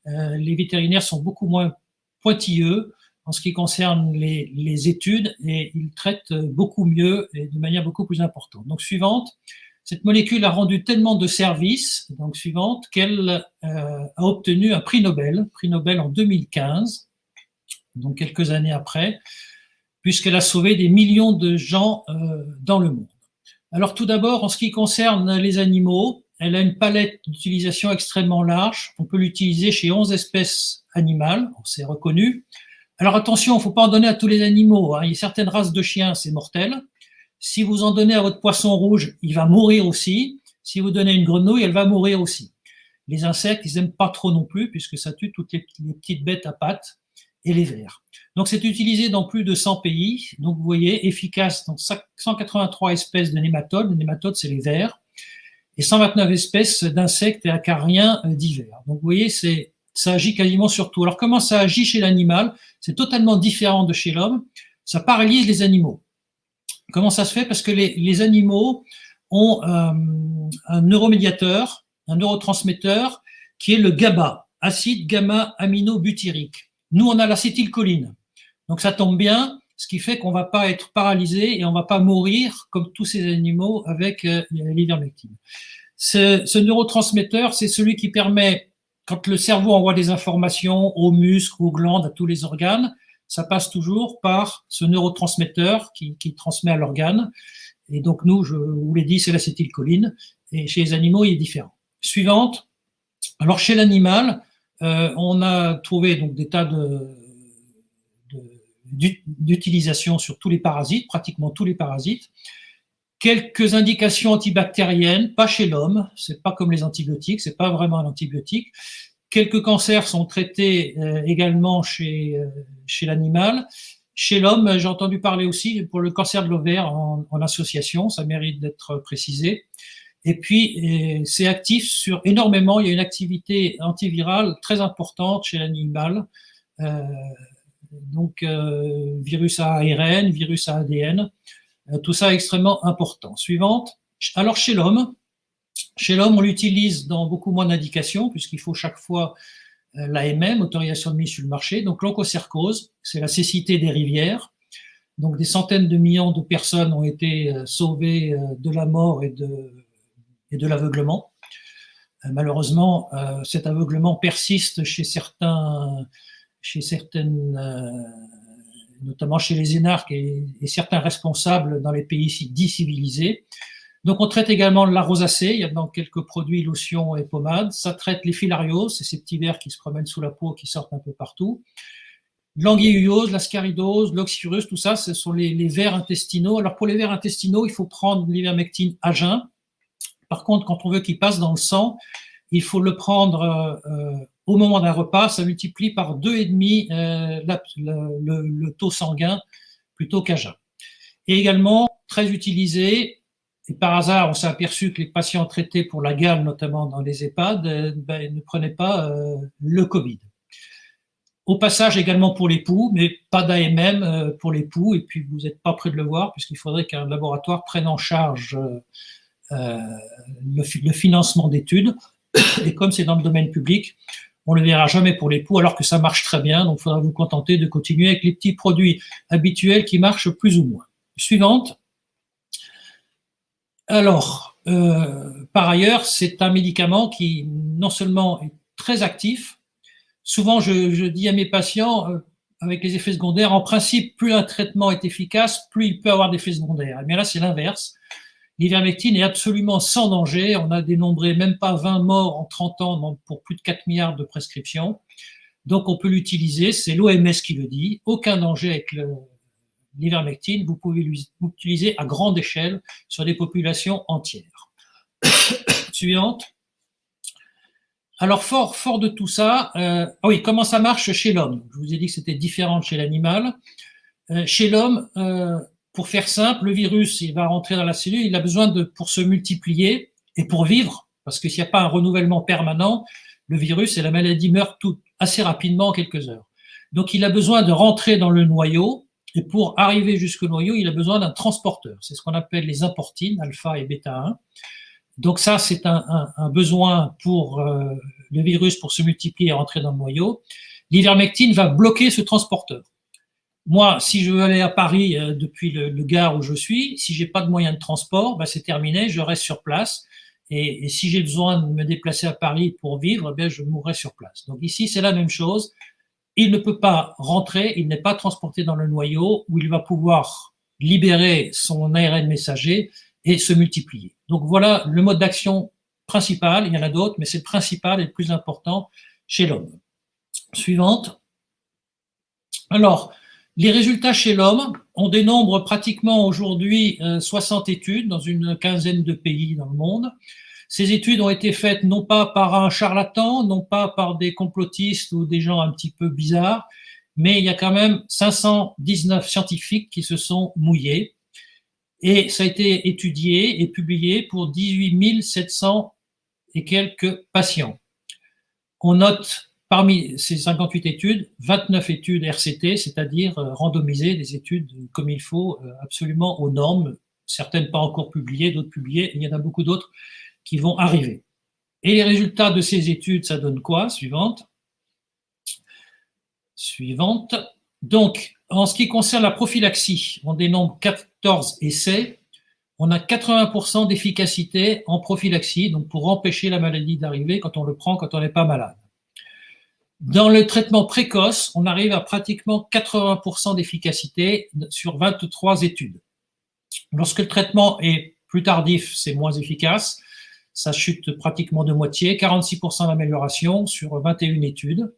Les vétérinaires sont beaucoup moins pointilleux en ce qui concerne les études, et ils traitent beaucoup mieux et de manière beaucoup plus importante. Donc, suivante, cette molécule a rendu tellement de services, donc suivante, qu'elle a obtenu un prix Nobel en 2015, donc quelques années après, puisqu'elle a sauvé des millions de gens dans le monde. Alors tout d'abord, en ce qui concerne les animaux, elle a une palette d'utilisation extrêmement large. On peut l'utiliser chez 11 espèces animales, c'est reconnu. Alors attention, il ne faut pas en donner à tous les animaux, hein. Il y a certaines races de chiens, c'est mortel. Si vous en donnez à votre poisson rouge, il va mourir aussi. Si vous donnez une grenouille, elle va mourir aussi. Les insectes, ils n'aiment pas trop non plus, puisque ça tue toutes les petites bêtes à pattes et les vers. Donc c'est utilisé dans plus de 100 pays. Donc vous voyez, efficace dans 183 espèces de nématodes. Les nématodes, c'est les vers. Et 129 espèces d'insectes et acariens divers. Donc vous voyez, ça agit quasiment sur tout. Alors comment ça agit chez l'animal? C'est totalement différent de chez l'homme. Ça paralyse les animaux. Comment ça se fait? Parce que les animaux ont un neuromédiateur, un neurotransmetteur qui est le GABA, acide gamma-aminobutyrique. Nous, on a l'acétylcholine. Donc ça tombe bien, ce qui fait qu'on ne va pas être paralysé et on ne va pas mourir comme tous ces animaux avec l'ivermectine. Ce neurotransmetteur, c'est celui qui permet, quand le cerveau envoie des informations aux muscles, aux glandes, à tous les organes, ça passe toujours par ce neurotransmetteur qui transmet à l'organe. Et donc nous, je vous l'ai dit, c'est l'acétylcholine. Et chez les animaux, il est différent. Suivante. Alors chez l'animal, on a trouvé donc des tas d'utilisation sur tous les parasites, pratiquement tous les parasites. Quelques indications antibactériennes, pas chez l'homme, c'est pas comme les antibiotiques, c'est pas vraiment un antibiotique. Quelques cancers sont traités également chez l'animal. Chez l'homme, j'ai entendu parler aussi pour le cancer de l'ovaire en association, ça mérite d'être précisé. Et puis, c'est actif sur énormément, il y a une activité antivirale très importante chez l'animal. Donc, virus à ARN, virus à ADN, tout ça est extrêmement important. Suivante. Alors, chez l'homme, on l'utilise dans beaucoup moins d'indications, puisqu'il faut chaque fois l'AMM, autorisation de mise sur le marché. Donc, l'onchocercose, c'est la cécité des rivières. Donc, des centaines de millions de personnes ont été sauvées de la mort et de l'aveuglement. Malheureusement, cet aveuglement persiste chez certaines, notamment chez les énarques et certains responsables dans les pays dits civilisés. Donc, on traite également la rosacée, il y a dans quelques produits, lotions et pommades. Ça traite les filarioses, c'est ces petits vers qui se promènent sous la peau, qui sortent un peu partout. L'anguilluliose, l'ascaridose, l'oxyurus, tout ça, ce sont les vers intestinaux. Alors, pour les vers intestinaux, il faut prendre l'ivermectine à jeun. Par contre, quand on veut qu'il passe dans le sang, il faut le prendre au moment d'un repas. Ça multiplie par 2,5 le taux sanguin plutôt qu'à jeun. Et également, très utilisé, et par hasard, on s'est aperçu que les patients traités pour la gale, notamment dans les EHPAD, ne prenaient pas le Covid. Au passage, également pour les poux, mais pas d'AMM pour les poux, et puis vous n'êtes pas près de le voir, puisqu'il faudrait qu'un laboratoire prenne en charge le financement d'études, et comme c'est dans le domaine public, on ne le verra jamais pour les poux, alors que ça marche très bien, donc il faudra vous contenter de continuer avec les petits produits habituels qui marchent plus ou moins. Suivante. Alors, par ailleurs, c'est un médicament qui non seulement est très actif, souvent je dis à mes patients, avec les effets secondaires, en principe, plus un traitement est efficace, plus il peut avoir d'effets secondaires. Mais là, c'est l'inverse. L'ivermectine est absolument sans danger. On a dénombré même pas 20 morts en 30 ans pour plus de 4 milliards de prescriptions. Donc, on peut l'utiliser. C'est l'OMS qui le dit. Aucun danger avec l'ivermectine. Vous pouvez l'utiliser à grande échelle sur des populations entières. Suivante. Alors, fort de tout ça, oui, comment ça marche chez l'homme? Je vous ai dit que c'était différent de chez l'animal. Chez l'homme, pour faire simple, le virus, il va rentrer dans la cellule, il a besoin pour se multiplier et pour vivre, parce que s'il n'y a pas un renouvellement permanent, le virus et la maladie meurt assez rapidement en quelques heures. Donc il a besoin de rentrer dans le noyau, et pour arriver jusqu'au noyau, il a besoin d'un transporteur. C'est ce qu'on appelle les importines, alpha et bêta 1. Donc ça, c'est un besoin pour le virus pour se multiplier et rentrer dans le noyau. L'ivermectine va bloquer ce transporteur. Moi, si je veux aller à Paris depuis le gare où je suis, si j'ai pas de moyen de transport, ben c'est terminé, je reste sur place. Et si j'ai besoin de me déplacer à Paris pour vivre, ben je mourrai sur place. Donc ici, c'est la même chose. Il ne peut pas rentrer, il n'est pas transporté dans le noyau où il va pouvoir libérer son ARN messager et se multiplier. Donc voilà le mode d'action principal, il y en a d'autres, mais c'est le principal et le plus important chez l'homme. Suivante. Alors, les résultats chez l'homme, on dénombre pratiquement aujourd'hui 60 études dans une quinzaine de pays dans le monde. Ces études ont été faites non pas par un charlatan, non pas par des complotistes ou des gens un petit peu bizarres, mais il y a quand même 519 scientifiques qui se sont mouillés. Et ça a été étudié et publié pour 18 700 et quelques patients. On note parmi ces 58 études, 29 études RCT, c'est-à-dire randomisées, des études comme il faut, absolument aux normes, certaines pas encore publiées, d'autres publiées, et il y en a beaucoup d'autres qui vont arriver. Et les résultats de ces études, ça donne quoi? Suivante. Donc, en ce qui concerne la prophylaxie, on dénombre 14 essais. On a 80% d'efficacité en prophylaxie, donc pour empêcher la maladie d'arriver quand on le prend, quand on n'est pas malade. Dans le traitement précoce, on arrive à pratiquement 80% d'efficacité sur 23 études. Lorsque le traitement est plus tardif, c'est moins efficace. Ça chute pratiquement de moitié, 46% d'amélioration sur 21 études.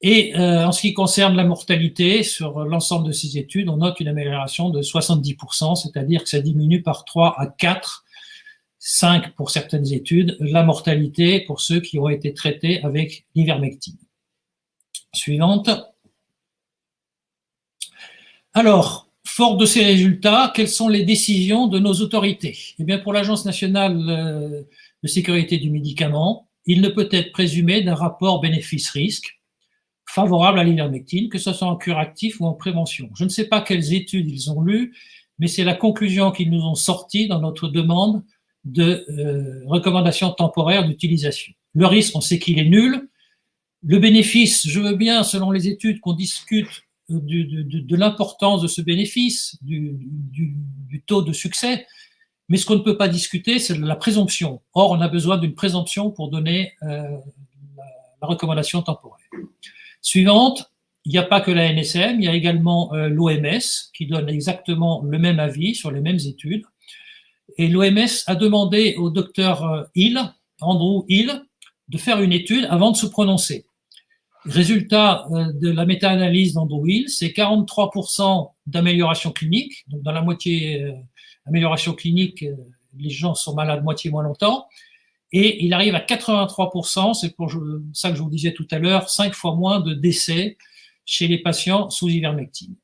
Et en ce qui concerne la mortalité, sur l'ensemble de ces études, on note une amélioration de 70%, c'est-à-dire que ça diminue par 3 à 4, 5 pour certaines études, la mortalité pour ceux qui ont été traités avec l'ivermectine. Suivante. Alors, fort de ces résultats, quelles sont les décisions de nos autorités? Eh bien, pour l'Agence nationale de sécurité du médicament, il ne peut être présumé d'un rapport bénéfice-risque favorable à l'ivermectine, que ce soit en curatif ou en prévention. Je ne sais pas quelles études ils ont lues, mais c'est la conclusion qu'ils nous ont sortie dans notre demande de recommandation temporaire d'utilisation. Le risque, on sait qu'il est nul. Le bénéfice, je veux bien, selon les études, qu'on discute de l'importance de ce bénéfice, du taux de succès, mais ce qu'on ne peut pas discuter, c'est la présomption. Or, on a besoin d'une présomption pour donner la recommandation temporaire. Suivante, il n'y a pas que la NSM, il y a également l'OMS qui donne exactement le même avis sur les mêmes études. Et l'OMS a demandé au docteur Andrew Hill, de faire une étude avant de se prononcer. Résultat de la méta-analyse d'Andrew Hill, c'est 43% d'amélioration clinique. Donc dans la moitié amélioration clinique, les gens sont malades moitié moins longtemps. Et il arrive à 83%, c'est pour ça que je vous disais tout à l'heure, 5 fois moins de décès chez les patients sous ivermectine.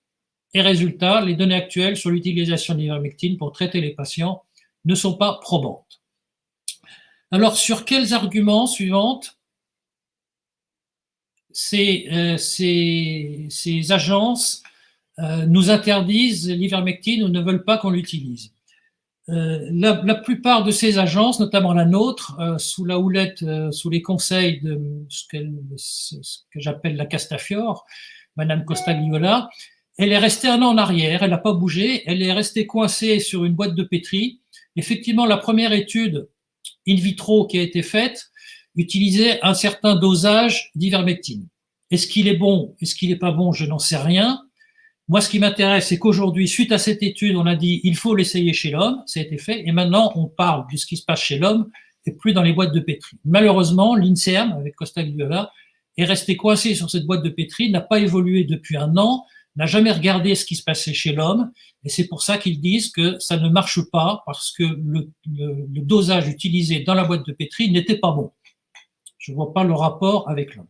Et résultat, les données actuelles sur l'utilisation de l'ivermectine pour traiter les patients ne sont pas probantes. Alors, sur quels arguments suivantes ces agences nous interdisent l'ivermectine ou ne veulent pas qu'on l'utilise? La plupart de ces agences, notamment la nôtre, sous la houlette, sous les conseils de ce que j'appelle la Castafiore, Madame Costagliola, elle est restée un an en arrière, elle n'a pas bougé, elle est restée coincée sur une boîte de pétri. Effectivement, la première étude in vitro qui a été faite utilisait un certain dosage d'ivermectine. Est-ce qu'il est bon, est-ce qu'il n'est pas bon, je n'en sais rien. Moi, ce qui m'intéresse, c'est qu'aujourd'hui, suite à cette étude, on a dit il faut l'essayer chez l'homme, ça a été fait, et maintenant on parle de ce qui se passe chez l'homme et plus dans les boîtes de pétri. Malheureusement, l'INSERM, avec Costagliola, est resté coincé sur cette boîte de pétri, n'a pas évolué depuis un an, n'a jamais regardé ce qui se passait chez l'homme, et c'est pour ça qu'ils disent que ça ne marche pas, parce que le dosage utilisé dans la boîte de pétri n'était pas bon. Je ne vois pas le rapport avec l'homme.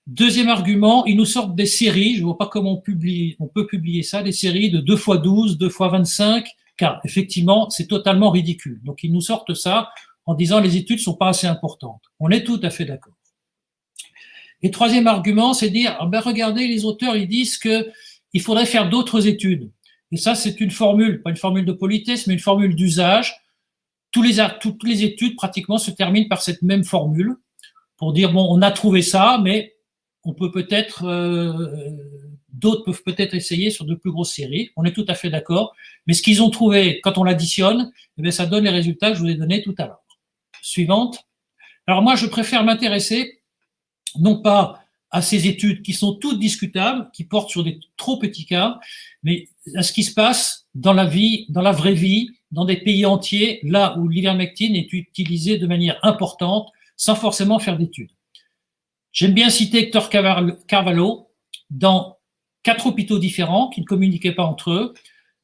Deuxième argument, ils nous sortent des séries, je ne vois pas comment on peut publier ça, des séries de 2x12, 2x25, car effectivement, c'est totalement ridicule. Donc ils nous sortent ça en disant les études ne sont pas assez importantes. On est tout à fait d'accord. Et troisième argument, c'est dire, ah ben regardez, les auteurs, ils disent qu'il faudrait faire d'autres études. Et ça, c'est une formule, pas une formule de politesse, mais une formule d'usage. Toutes les études, pratiquement, se terminent par cette même formule pour dire, bon, on a trouvé ça, mais on peut peut-être, d'autres peuvent peut-être essayer sur de plus grosses séries. On est tout à fait d'accord. Mais ce qu'ils ont trouvé, quand on l'additionne, eh bien, ça donne les résultats que je vous ai donnés tout à l'heure. Suivante. Alors moi, je préfère m'intéresser non pas à ces études qui sont toutes discutables, qui portent sur des trop petits cas, mais à ce qui se passe dans la vie, dans la vraie vie, dans des pays entiers, là où l'ivermectine est utilisée de manière importante, sans forcément faire d'études. J'aime bien citer Hector Carvalho, dans 4 hôpitaux différents qui ne communiquaient pas entre eux.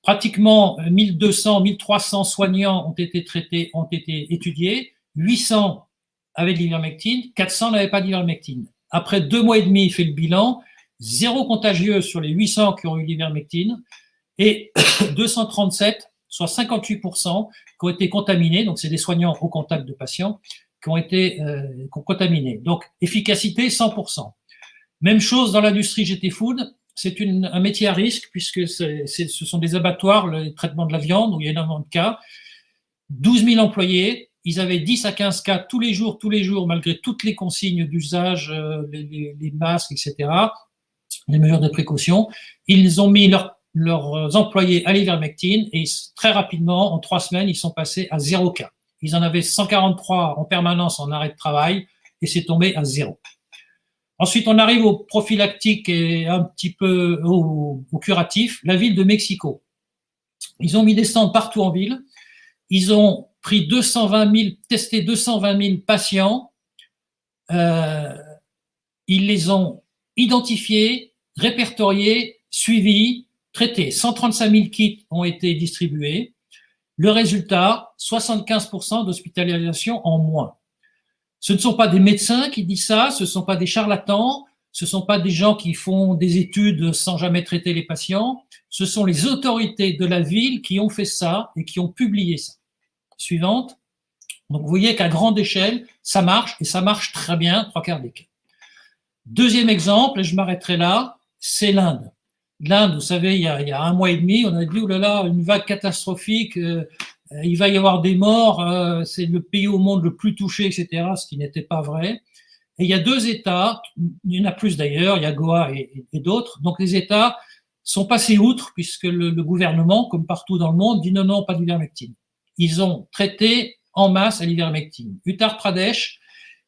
Pratiquement 1200, 1300 soignants ont été traités, ont été étudiés, 800 avaient de l'ivermectine, 400 n'avaient pas d'ivermectine. Après 2 mois et demi, il fait le bilan, 0 contagieux sur les 800 qui ont eu l'ivermectine et 237, soit 58%, qui ont été contaminés, donc c'est des soignants au contact de patients, qui ont été contaminés. Donc, efficacité 100%. Même chose dans l'industrie GT Food, c'est un métier à risque puisque ce sont des abattoirs, le traitement de la viande, où il y a énormément de cas. 12 000 employés, ils avaient 10 à 15 cas tous les jours, malgré toutes les consignes d'usage, les masques, etc., les mesures de précaution. Ils ont mis leurs employés à l'ivermectine et très rapidement, en 3 semaines, ils sont passés à 0 cas. Ils en avaient 143 en permanence en arrêt de travail et c'est tombé à 0. Ensuite, on arrive au prophylactique et un petit peu au curatif, la ville de Mexico. Ils ont mis des stands partout en ville. Ils ont pris testé 220 000 patients. Ils les ont identifiés, répertoriés, suivis, traités. 135 000 kits ont été distribués. Le résultat, 75% d'hospitalisation en moins. Ce ne sont pas des médecins qui disent ça, ce ne sont pas des charlatans, ce ne sont pas des gens qui font des études sans jamais traiter les patients, ce sont les autorités de la ville qui ont fait ça et qui ont publié ça. Suivante. Donc vous voyez qu'à grande échelle, ça marche et ça marche très bien, 3/4 des cas. Deuxième exemple, et je m'arrêterai là, c'est l'Inde. L'Inde, vous savez, il y a 1 mois et demi, on a dit, oh là là, une vague catastrophique, il va y avoir des morts, c'est le pays au monde le plus touché, etc., ce qui n'était pas vrai. Et il y a 2 États, il y en a plus d'ailleurs, il y a Goa et d'autres, donc les États sont passés outre, puisque le gouvernement, comme partout dans le monde, dit non, non, pas d'ivermectine. Ils ont traité en masse à l'ivermectine. Uttar Pradesh,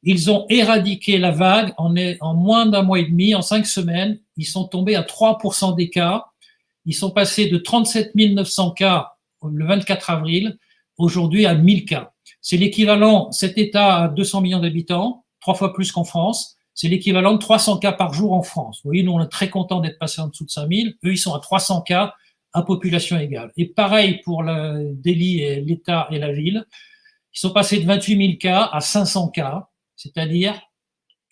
ils ont éradiqué la vague en moins d'1 mois et demi, en 5 semaines. Ils sont tombés à 3% des cas. Ils sont passés de 37 900 cas le 24 avril, aujourd'hui à 1000 cas. C'est l'équivalent, cet État a 200 millions d'habitants, 3 fois plus qu'en France. C'est l'équivalent de 300 cas par jour en France. Vous voyez, nous, on est très contents d'être passés en dessous de 5000. Eux, ils sont à 300 cas à population égale. Et pareil pour le Delhi et l'État et la ville. Ils sont passés de 28 000 cas à 500 cas. C'est-à-dire,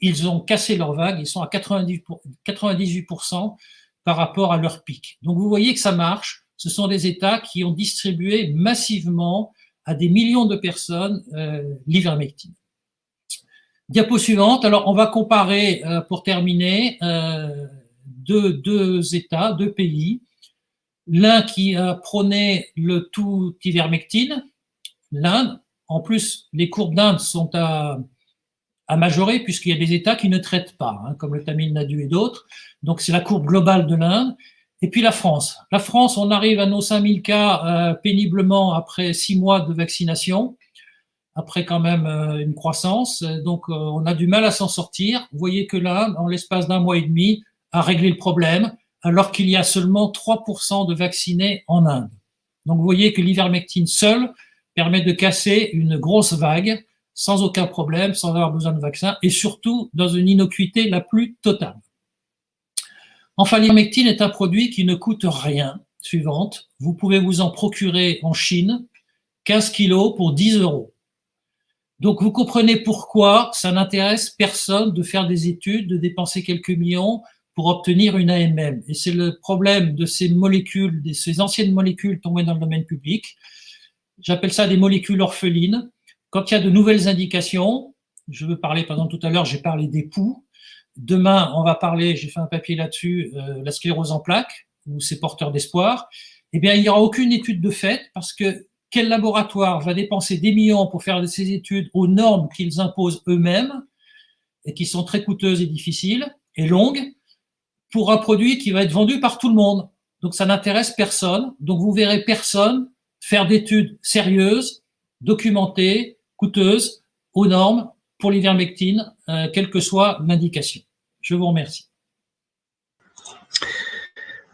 ils ont cassé leur vague, ils sont à 98% par rapport à leur pic. Donc vous voyez que ça marche, ce sont des États qui ont distribué massivement à des millions de personnes l'ivermectine. Diapo suivante, alors on va comparer, pour terminer, deux États, 2 pays. L'un qui prônait le tout ivermectine, l'Inde. En plus, les courbes d'Inde sont à majorer puisqu'il y a des États qui ne traitent pas, hein, comme le Tamil Nadu et d'autres. Donc, c'est la courbe globale de l'Inde. Et puis la France. La France, on arrive à nos 5000 cas péniblement après 6 mois de vaccination, après quand même une croissance. Donc, on a du mal à s'en sortir. Vous voyez que l'Inde, en l'espace d'1 mois et demi, a réglé le problème, alors qu'il y a seulement 3% de vaccinés en Inde. Donc, vous voyez que l'ivermectine seule permet de casser une grosse vague sans aucun problème, sans avoir besoin de vaccin, et surtout dans une innocuité la plus totale. Enfin, l'ivermectine est un produit qui ne coûte rien. Suivante, vous pouvez vous en procurer en Chine, 15 kilos pour 10 €. Donc, vous comprenez pourquoi ça n'intéresse personne de faire des études, de dépenser quelques millions pour obtenir une AMM. Et c'est le problème de ces molécules, de ces anciennes molécules tombées dans le domaine public. J'appelle ça des molécules orphelines. Quand il y a de nouvelles indications, je veux parler, par exemple, tout à l'heure, j'ai parlé des poux, demain, on va parler, j'ai fait un papier là-dessus, la sclérose en plaques, où c'est porteur d'espoir. Eh bien, il n'y aura aucune étude de fait parce que quel laboratoire va dépenser des millions pour faire ces études aux normes qu'ils imposent eux-mêmes et qui sont très coûteuses et difficiles et longues pour un produit qui va être vendu par tout le monde. Donc, ça n'intéresse personne. Donc, vous verrez personne faire d'études sérieuses, documentées, coûteuses, aux normes pour l'ivermectine, quelle que soit l'indication. Je vous remercie.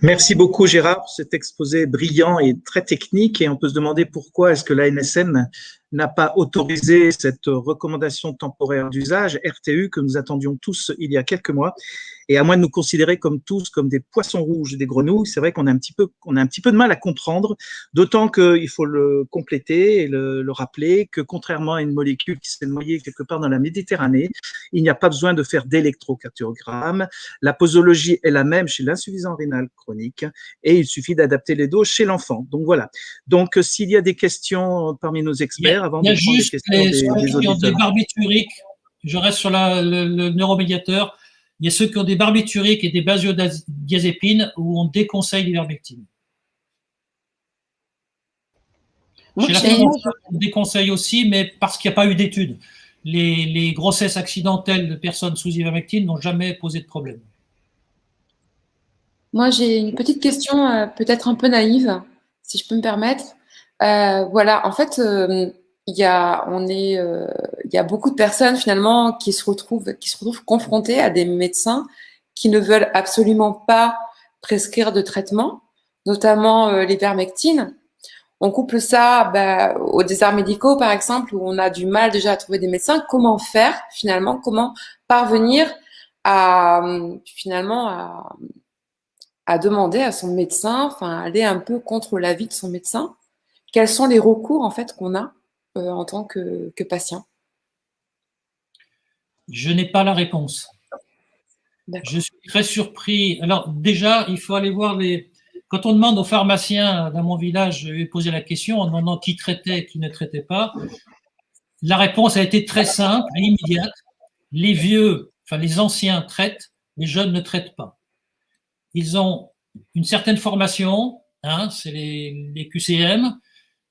Merci beaucoup Gérard pour cet exposé brillant et très technique, et on peut se demander pourquoi est-ce que l'ANSM n'a pas autorisé cette recommandation temporaire d'usage, RTU, que nous attendions tous il y a quelques mois. Et à moins de nous considérer tous comme des poissons rouges et des grenouilles, c'est vrai qu'on a un petit peu de mal à comprendre, d'autant qu'il faut le compléter et le rappeler que contrairement à une molécule qui s'est noyée quelque part dans la Méditerranée, il n'y a pas besoin de faire d'électrocardiogramme. La posologie est la même chez l'insuffisance rénale chronique et il suffit d'adapter les doses chez l'enfant. Donc voilà. Donc s'il y a des questions parmi nos experts, avant de prendre les questions des auditeurs. Des barbituriques, je reste sur le neuromédiateur. Il y a ceux qui ont des barbituriques et des basiodiazépines où on déconseille l'ivermectine. Chez la femme, on déconseille aussi, mais parce qu'il n'y a pas eu d'études. Les grossesses accidentelles de personnes sous ivermectine n'ont jamais posé de problème. Moi, j'ai une petite question, peut-être un peu naïve, si je peux me permettre. Voilà, en fait, il y a beaucoup de personnes finalement qui se retrouvent confrontées à des médecins qui ne veulent absolument pas prescrire de traitement, notamment l'ivermectine. On couple ça aux déserts médicaux, par exemple, où on a du mal déjà à trouver des médecins. Comment faire finalement? Comment parvenir à demander à son médecin, enfin aller un peu contre l'avis de son médecin? Quels sont les recours en fait qu'on a en tant que patient? Je n'ai pas la réponse. Je suis très surpris. Alors déjà, il faut aller voir quand on demande aux pharmaciens dans mon village, je lui ai posé la question en demandant qui traitait, qui ne traitait pas. La réponse a été très simple et immédiate. Les vieux, enfin les anciens traitent, les jeunes ne traitent pas. Ils ont une certaine formation, c'est les QCM,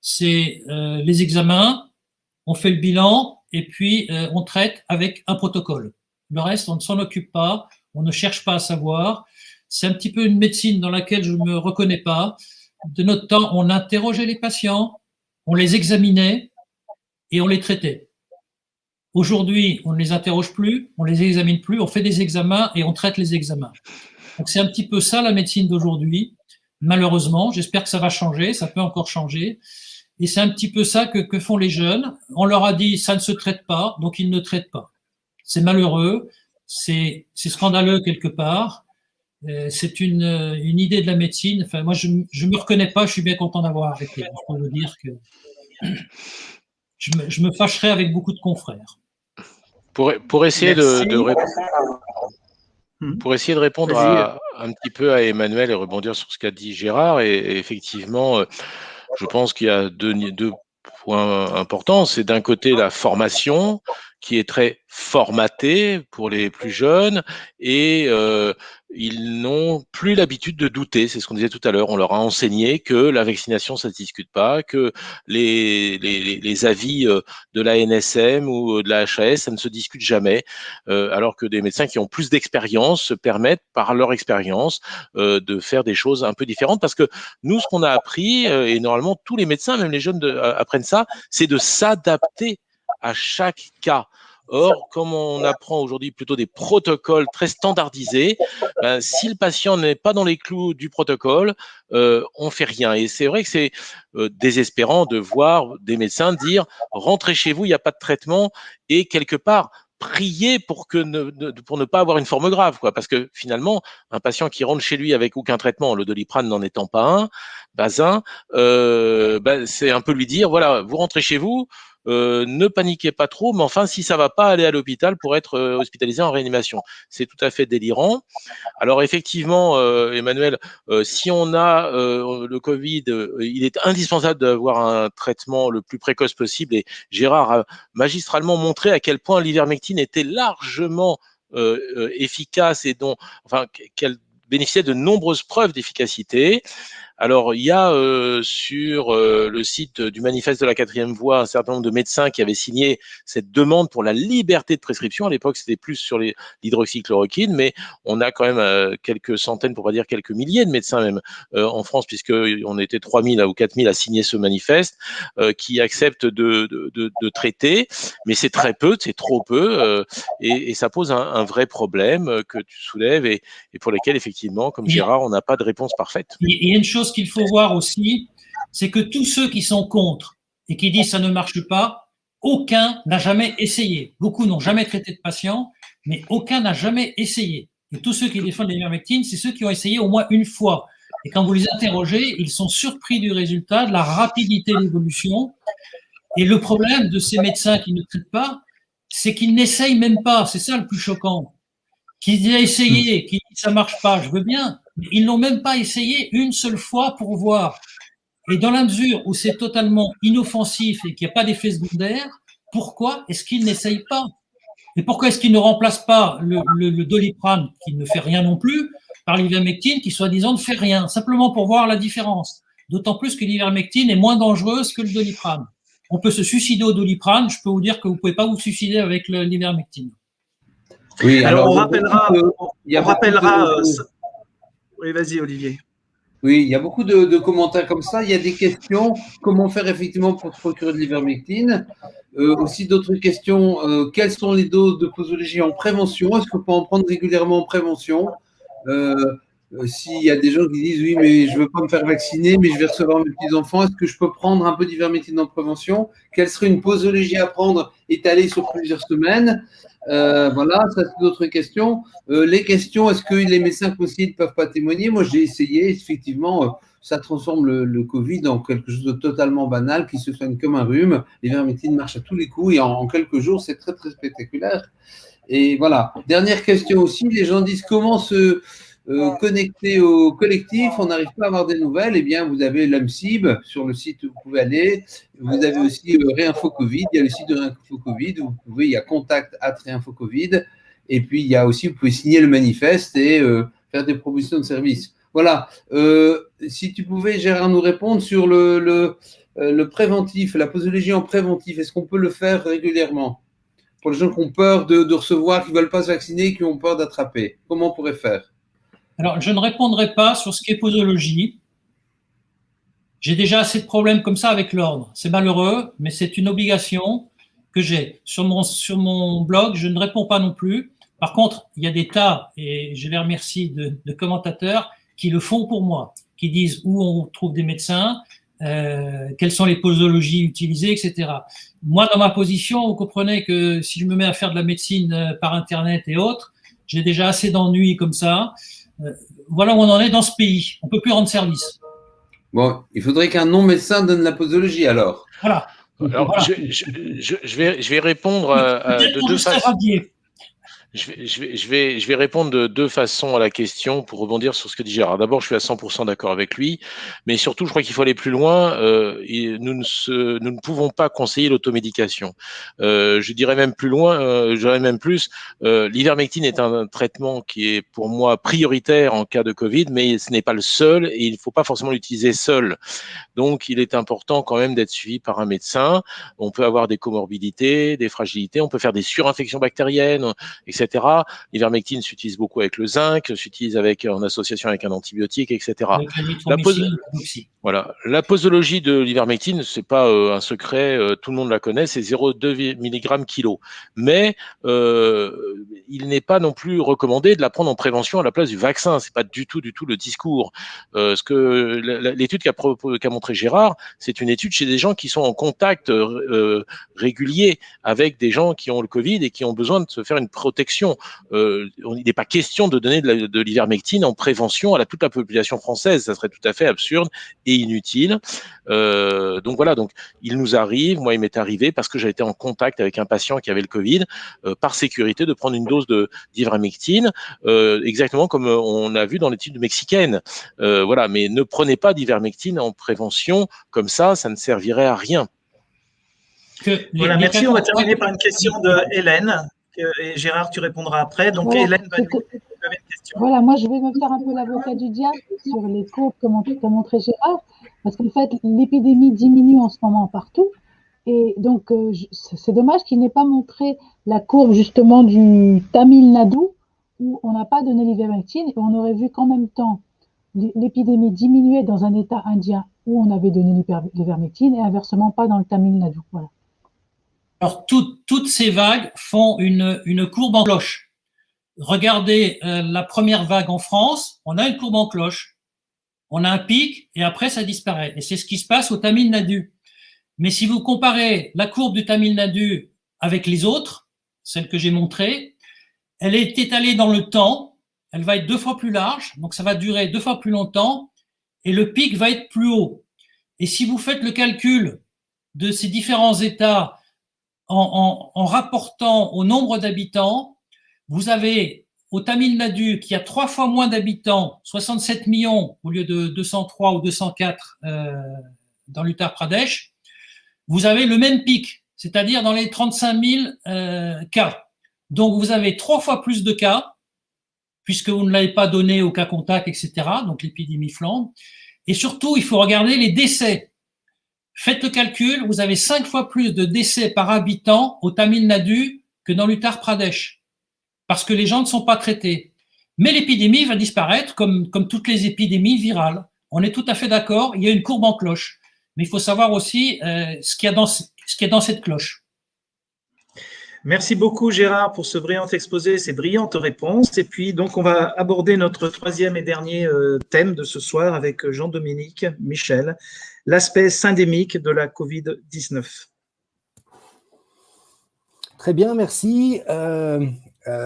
c'est les examens, on fait le bilan et puis on traite avec un protocole. Le reste, on ne s'en occupe pas, on ne cherche pas à savoir. C'est un petit peu une médecine dans laquelle je ne me reconnais pas. De notre temps, on interrogeait les patients, on les examinait et on les traitait. Aujourd'hui, on ne les interroge plus, on les examine plus, on fait des examens et on traite les examens. Donc c'est un petit peu ça la médecine d'aujourd'hui. Malheureusement, j'espère que ça va changer, ça peut encore changer. Et c'est un petit peu ça que font les jeunes. On leur a dit ça ne se traite pas, donc ils ne traitent pas. C'est malheureux, c'est scandaleux quelque part. C'est une idée de la médecine. Enfin, moi, je me reconnais pas. Je suis bien content d'avoir arrêté. Je peux vous dire que je me fâcherais avec beaucoup de confrères. Pour essayer pour essayer de répondre un petit peu à Emmanuel et rebondir sur ce qu'a dit Gérard, et effectivement, je pense qu'il y a deux points importants. C'est d'un côté la formation qui est très formatée pour les plus jeunes et ils n'ont plus l'habitude de douter. C'est ce qu'on disait tout à l'heure. On leur a enseigné que la vaccination, ça ne se discute pas, que les avis de la NSM ou de la HAS, ça ne se discute jamais, alors que des médecins qui ont plus d'expérience se permettent, par leur expérience, de faire des choses un peu différentes. Parce que nous, ce qu'on a appris, et normalement tous les médecins, même les jeunes apprennent ça, c'est de s'adapter à chaque cas. Or, comme on apprend aujourd'hui plutôt des protocoles très standardisés, si le patient n'est pas dans les clous du protocole, on fait rien. Et c'est vrai que c'est désespérant de voir des médecins dire « rentrez chez vous, il n'y a pas de traitement » et quelque part prier pour ne pas avoir une forme grave, quoi. Parce que finalement, un patient qui rentre chez lui avec aucun traitement, le Doliprane n'en étant pas un, c'est un peu lui dire voilà, vous rentrez chez vous. Ne paniquez pas trop, mais enfin, si ça va pas, aller à l'hôpital pour être hospitalisé en réanimation. C'est tout à fait délirant. Alors effectivement, Emmanuel, si on a le Covid, il est indispensable d'avoir un traitement le plus précoce possible. Et Gérard a magistralement montré à quel point l'ivermectine était largement efficace et qu'elle bénéficiait de nombreuses preuves d'efficacité. Alors, il y a sur le site du Manifeste de la 4e voie un certain nombre de médecins qui avaient signé cette demande pour la liberté de prescription. À l'époque, c'était plus sur l'hydroxychloroquine, mais on a quand même quelques centaines, pour pas dire quelques milliers de médecins même en France, puisqu'on était 3000 ou 4000 à signer ce manifeste, qui acceptent de traiter, mais c'est très peu, c'est trop peu, et ça pose un vrai problème que tu soulèves et pour lesquels, effectivement, comme Gérard, on n'a pas de réponse parfaite. Il y a une chose qu'il faut voir aussi, c'est que tous ceux qui sont contre et qui disent ça ne marche pas, aucun n'a jamais essayé. Beaucoup n'ont jamais traité de patients, mais aucun n'a jamais essayé. Et tous ceux qui défendent l'ivermectine, c'est ceux qui ont essayé au moins une fois. Et quand vous les interrogez, ils sont surpris du résultat, de la rapidité d'évolution. Et le problème de ces médecins qui ne traitent pas, c'est qu'ils n'essayent même pas. C'est ça le plus choquant. Qu'ils aient essayé, qu'ils disent ça marche pas, je veux bien, mais ils n'ont même pas essayé une seule fois pour voir. Et dans la mesure où c'est totalement inoffensif et qu'il n'y a pas d'effet secondaire, pourquoi est-ce qu'ils n'essayent pas? Et pourquoi est-ce qu'ils ne remplacent pas le Doliprane, qui ne fait rien non plus, par l'ivermectine, qui soi-disant ne fait rien, simplement pour voir la différence? D'autant plus que l'ivermectine est moins dangereuse que le Doliprane. On peut se suicider au Doliprane, je peux vous dire que vous ne pouvez pas vous suicider avec l'ivermectine. Oui, alors on rappellera. Oui, vas-y, Olivier. Oui, il y a beaucoup de commentaires comme ça. Il y a des questions. Comment faire effectivement pour se procurer de l'ivermectine? Aussi d'autres questions. Quelles sont les doses de posologie en prévention? Est-ce qu'on peut en prendre régulièrement en prévention? S'il y a des gens qui disent oui, mais je ne veux pas me faire vacciner, mais je vais recevoir mes petits-enfants, est-ce que je peux prendre un peu d'ivermectine en prévention? Quelle serait une posologie à prendre étalée sur plusieurs semaines? Voilà, ça c'est d'autres questions. Les questions, est-ce que les médecins conseillers ne peuvent pas témoigner? Moi, j'ai essayé, effectivement, ça transforme le Covid en quelque chose de totalement banal qui se soigne comme un rhume. L'ivermectine marche à tous les coups et en quelques jours, c'est très, très spectaculaire. Et voilà. Dernière question aussi, les gens disent comment se connecter au collectif, on n'arrive pas à avoir des nouvelles. Eh bien, vous avez l'AMCIB sur le site où vous pouvez aller. Vous avez aussi Réinfo Covid. Il y a le site de Réinfo Covid. Vous pouvez, il y a contact @ Réinfo Covid. Et puis, il y a aussi, vous pouvez signer le manifeste et faire des propositions de services. Voilà. Si tu pouvais, Gérard, nous répondre sur le préventif, la posologie en préventif, est-ce qu'on peut le faire régulièrement pour les gens qui ont peur de recevoir, qui ne veulent pas se vacciner, qui ont peur d'attraper? Comment on pourrait faire? Alors, je ne répondrai pas sur ce qu'est posologie. J'ai déjà assez de problèmes comme ça avec l'ordre. C'est malheureux, mais c'est une obligation que j'ai. Sur mon blog, je ne réponds pas non plus. Par contre, il y a des tas, et je les remercie, de commentateurs qui le font pour moi, qui disent où on trouve des médecins, quelles sont les posologies utilisées, etc. Moi, dans ma position, vous comprenez que si je me mets à faire de la médecine par Internet et autres, j'ai déjà assez d'ennuis comme ça. Voilà où on en est dans ce pays. On ne peut plus rendre service. Bon, il faudrait qu'un non-médecin donne la posologie alors. Voilà. Alors, voilà. Je vais répondre de deux façons. Je vais répondre de deux façons à la question pour rebondir sur ce que dit Gérard. D'abord, je suis à 100% d'accord avec lui, mais surtout, je crois qu'il faut aller plus loin. Nous ne pouvons pas conseiller l'automédication. Je dirais même plus loin, je dirais même plus, l'ivermectine est un traitement qui est pour moi prioritaire en cas de Covid, mais ce n'est pas le seul et il ne faut pas forcément l'utiliser seul. Donc, il est important quand même d'être suivi par un médecin. On peut avoir des comorbidités, des fragilités, on peut faire des surinfections bactériennes, etc. L'ivermectine s'utilise beaucoup avec le zinc, s'utilise en association avec un antibiotique, etc. Voilà. La posologie de l'ivermectine, c'est pas un secret, tout le monde la connaît, c'est 0,2 mg kilo. Mais il n'est pas non plus recommandé de la prendre en prévention à la place du vaccin. C'est pas du tout le discours. Ce que l'étude qu'a montré Gérard, c'est une étude chez des gens qui sont en contact régulier avec des gens qui ont le Covid et qui ont besoin de se faire une protection. Il n'est pas question de donner de l'ivermectine en prévention à toute la population française. Ça serait tout à fait absurde et inutile. Donc voilà, donc il nous arrive, moi il m'est arrivé parce que j'ai été en contact avec un patient qui avait le Covid, par sécurité de prendre une dose d'ivermectine, exactement comme on a vu dans l'étude mexicaine. Voilà, mais ne prenez pas d'ivermectine en prévention comme ça ne servirait à rien. Voilà, merci. On va terminer par une question de Hélène et Gérard, tu répondras après. Donc, voilà, Hélène, tu avais une question. Voilà, moi, je vais me faire un peu l'avocat du diable sur les courbes qu'a montré Gérard, parce qu'en fait, l'épidémie diminue en ce moment partout. Et donc, c'est dommage qu'il n'ait pas montré la courbe justement du Tamil Nadu, où on n'a pas donné l'ivermectine, et on aurait vu qu'en même temps, l'épidémie diminuait dans un État indien où on avait donné l'ivermectine, et inversement pas dans le Tamil Nadu. Voilà. Alors, toutes ces vagues font une courbe en cloche. Regardez la première vague en France, on a une courbe en cloche. On a un pic et après ça disparaît. Et c'est ce qui se passe au Tamil Nadu. Mais si vous comparez la courbe du Tamil Nadu avec les autres, celle que j'ai montrée, elle est étalée dans le temps, elle va être 2 fois plus large, donc ça va durer 2 fois plus longtemps, et le pic va être plus haut. Et si vous faites le calcul de ces différents États en rapportant au nombre d'habitants, vous avez au Tamil Nadu, qui a 3 fois moins d'habitants, 67 millions au lieu de 203 ou 204 dans l'Uttar Pradesh, vous avez le même pic, c'est-à-dire dans les 35 000 cas. Donc, vous avez 3 fois plus de cas, puisque vous ne l'avez pas donné au cas contact, etc. Donc, l'épidémie flambe. Et surtout, il faut regarder les décès. Faites le calcul, vous avez 5 fois plus de décès par habitant au Tamil Nadu que dans l'Uttar Pradesh, parce que les gens ne sont pas traités. Mais l'épidémie va disparaître comme toutes les épidémies virales. On est tout à fait d'accord, il y a une courbe en cloche. Mais il faut savoir aussi ce qu'il y a dans cette cloche. Merci beaucoup Gérard pour ce brillant exposé, ces brillantes réponses. Et puis donc on va aborder notre troisième et dernier thème de ce soir avec Jean-Dominique Michel, l'aspect syndémique de la Covid-19. Très bien, merci.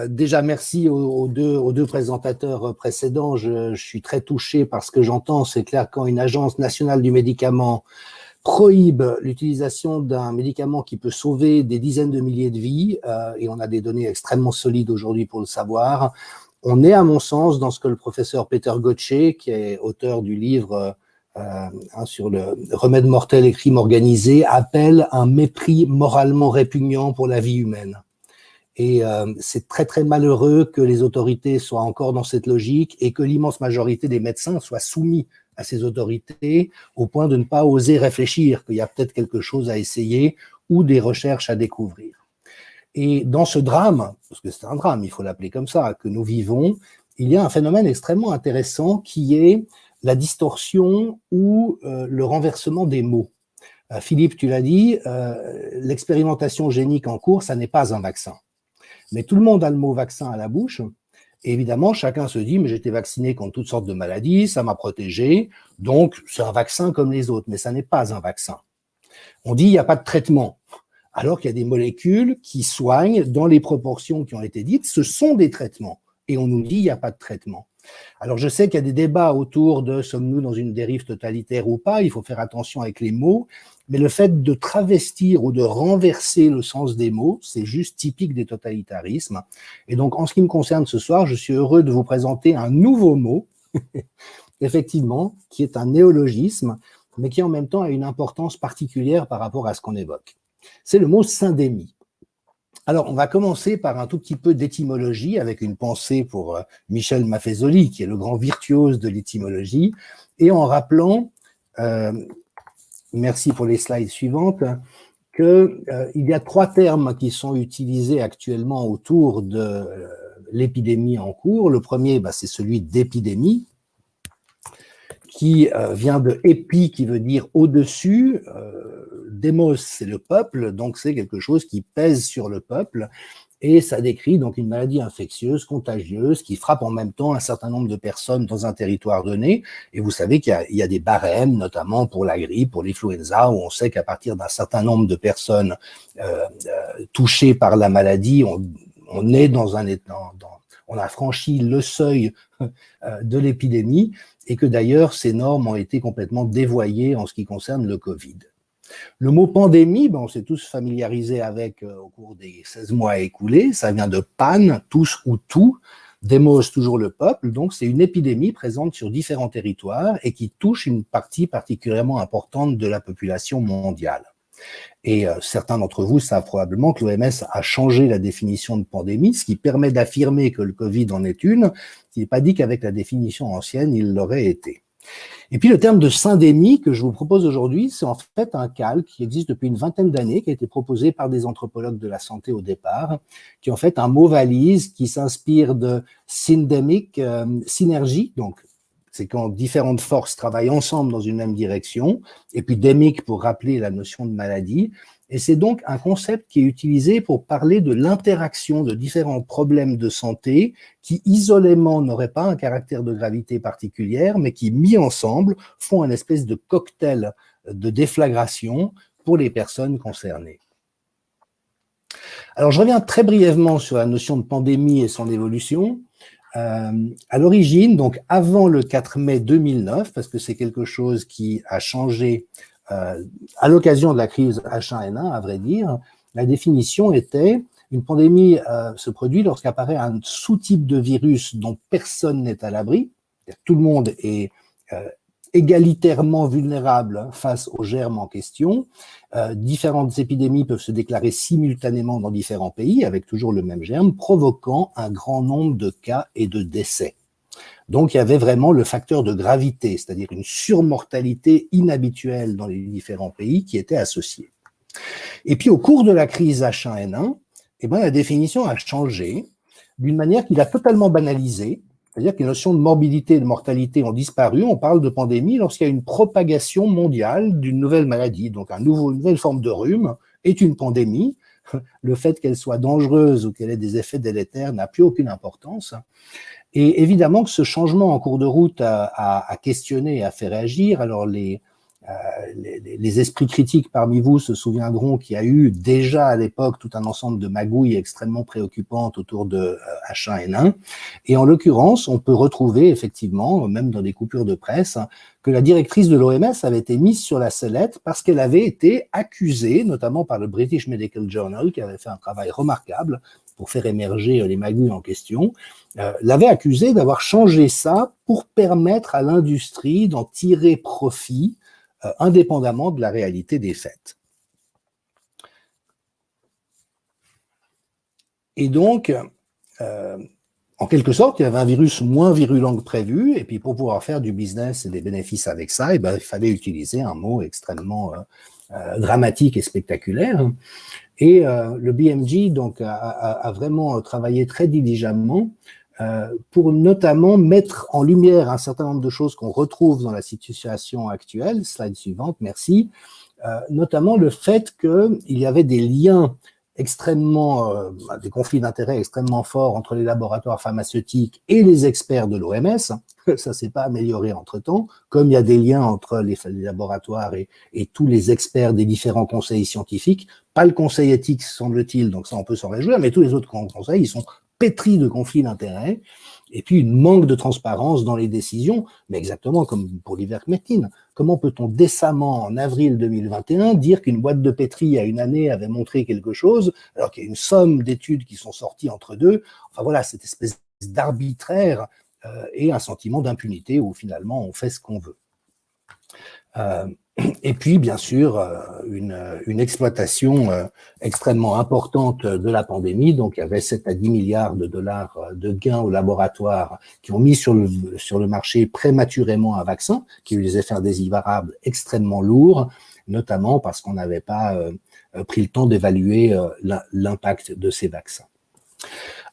Déjà, merci aux deux présentateurs précédents. Je suis très touché par ce que j'entends. C'est clair, quand une agence nationale du médicament prohibe l'utilisation d'un médicament qui peut sauver des dizaines de milliers de vies, et on a des données extrêmement solides aujourd'hui pour le savoir, on est, à mon sens, dans ce que le professeur Peter Gotche, qui est auteur du livre sur le remède mortel et crime organisé, appelle un mépris moralement répugnant pour la vie humaine. Et c'est très très malheureux que les autorités soient encore dans cette logique et que l'immense majorité des médecins soient soumis à ces autorités au point de ne pas oser réfléchir qu'il y a peut-être quelque chose à essayer ou des recherches à découvrir. Et dans ce drame, parce que c'est un drame, il faut l'appeler comme ça, que nous vivons, il y a un phénomène extrêmement intéressant qui est la distorsion ou le renversement des mots. Philippe, tu l'as dit, l'expérimentation génique en cours, ça n'est pas un vaccin. Mais tout le monde a le mot vaccin à la bouche. Et évidemment, chacun se dit, mais j'ai été vacciné contre toutes sortes de maladies, ça m'a protégé, donc c'est un vaccin comme les autres, mais ça n'est pas un vaccin. On dit, il n'y a pas de traitement, alors qu'il y a des molécules qui soignent dans les proportions qui ont été dites, ce sont des traitements. Et on nous dit, il n'y a pas de traitement. Alors je sais qu'il y a des débats autour de, sommes-nous dans une dérive totalitaire ou pas, il faut faire attention avec les mots, mais le fait de travestir ou de renverser le sens des mots, c'est juste typique des totalitarismes. Et donc, en ce qui me concerne ce soir, je suis heureux de vous présenter un nouveau mot, effectivement, qui est un néologisme, mais qui en même temps a une importance particulière par rapport à ce qu'on évoque. C'est le mot syndémie. Alors, on va commencer par un tout petit peu d'étymologie, avec une pensée pour Michel Maffezoli, qui est le grand virtuose de l'étymologie, et en rappelant... merci pour les slides suivantes, qu'il y a 3 termes qui sont utilisés actuellement autour de l'épidémie en cours. Le premier, c'est celui d'épidémie, qui vient de épi, qui veut dire au-dessus. Démos, c'est le peuple, donc c'est quelque chose qui pèse sur le peuple. Et ça décrit donc une maladie infectieuse, contagieuse, qui frappe en même temps un certain nombre de personnes dans un territoire donné. Et vous savez qu'il y a des barèmes, notamment pour la grippe, pour l'influenza, où on sait qu'à partir d'un certain nombre de personnes touchées par la maladie, on est dans un état, on a franchi le seuil de l'épidémie, et que d'ailleurs ces normes ont été complètement dévoyées en ce qui concerne le Covid. Le mot pandémie, on s'est tous familiarisés avec au cours des 16 mois écoulés, ça vient de pan, tous ou tout, démos, toujours le peuple, donc c'est une épidémie présente sur différents territoires et qui touche une partie particulièrement importante de la population mondiale. Et certains d'entre vous savent probablement que l'OMS a changé la définition de pandémie, ce qui permet d'affirmer que le Covid en est une. Il n'est pas dit qu'avec la définition ancienne, il l'aurait été. Et puis le terme de syndémie que je vous propose aujourd'hui, c'est en fait un calque qui existe depuis une vingtaine d'années, qui a été proposé par des anthropologues de la santé au départ, qui est en fait un mot valise qui s'inspire de syndémique, synergie, donc c'est quand différentes forces travaillent ensemble dans une même direction, et puis démique pour rappeler la notion de maladie. Et c'est donc un concept qui est utilisé pour parler de l'interaction de différents problèmes de santé qui, isolément, n'auraient pas un caractère de gravité particulière, mais qui, mis ensemble, font une espèce de cocktail de déflagration pour les personnes concernées. Alors, je reviens très brièvement sur la notion de pandémie et son évolution. À l'origine, donc avant le 4 mai 2009, parce que c'est quelque chose qui a changé à l'occasion de la crise H1N1, à vrai dire, la définition était une pandémie se produit lorsqu'apparaît un sous-type de virus dont personne n'est à l'abri, tout le monde est égalitairement vulnérable face aux germes en question. Différentes épidémies peuvent se déclarer simultanément dans différents pays avec toujours le même germe, provoquant un grand nombre de cas et de décès. Donc il y avait vraiment le facteur de gravité, c'est-à-dire une surmortalité inhabituelle dans les différents pays qui était associée. Et puis au cours de la crise H1N1, eh ben, la définition a changé d'une manière qui l'a totalement banalisée. C'est-à-dire que les notions de morbidité et de mortalité ont disparu. On parle de pandémie lorsqu'il y a une propagation mondiale d'une nouvelle maladie. Donc, une nouvelle forme de rhume est une pandémie. Le fait qu'elle soit dangereuse ou qu'elle ait des effets délétères n'a plus aucune importance. Et évidemment que ce changement en cours de route a questionné et a fait réagir. Alors, les esprits critiques parmi vous se souviendront qu'il y a eu déjà à l'époque tout un ensemble de magouilles extrêmement préoccupantes autour de H1N1. Et en l'occurrence, on peut retrouver effectivement, même dans des coupures de presse, que la directrice de l'OMS avait été mise sur la sellette parce qu'elle avait été accusée, notamment par le British Medical Journal, qui avait fait un travail remarquable pour faire émerger les magouilles en question, l'avait accusée d'avoir changé ça pour permettre à l'industrie d'en tirer profit indépendamment de la réalité des faits. Et donc, en quelque sorte, il y avait un virus moins virulent que prévu, et puis pour pouvoir faire du business et des bénéfices avec ça, eh ben, il fallait utiliser un mot extrêmement dramatique et spectaculaire. Et le BMJ donc, a vraiment travaillé très diligemment pour notamment mettre en lumière un certain nombre de choses qu'on retrouve dans la situation actuelle, slide suivante, merci, notamment le fait qu'il y avait des liens extrêmement, des conflits d'intérêts extrêmement forts entre les laboratoires pharmaceutiques et les experts de l'OMS. Ça s'est pas amélioré entre-temps, comme il y a des liens entre les laboratoires et tous les experts des différents conseils scientifiques. Pas le conseil éthique, semble-t-il, donc ça on peut s'en réjouir, mais tous les autres conseils, ils sont pétris de conflits d'intérêts, et puis une manque de transparence dans les décisions, mais exactement comme pour l'ivermectine. Comment peut-on décemment, en avril 2021, dire qu'une boîte de pétri, il y a une année, avait montré quelque chose, alors qu'il y a une somme d'études qui sont sorties entre deux? Enfin voilà, cette espèce d'arbitraire et un sentiment d'impunité où finalement on fait ce qu'on veut. Et puis, bien sûr, une exploitation extrêmement importante de la pandémie. Donc, il y avait 7 à 10 milliards de dollars de gains aux laboratoires qui ont mis sur le marché prématurément un vaccin qui a eu des effets indésirables extrêmement lourds, notamment parce qu'on n'avait pas pris le temps d'évaluer l'impact de ces vaccins.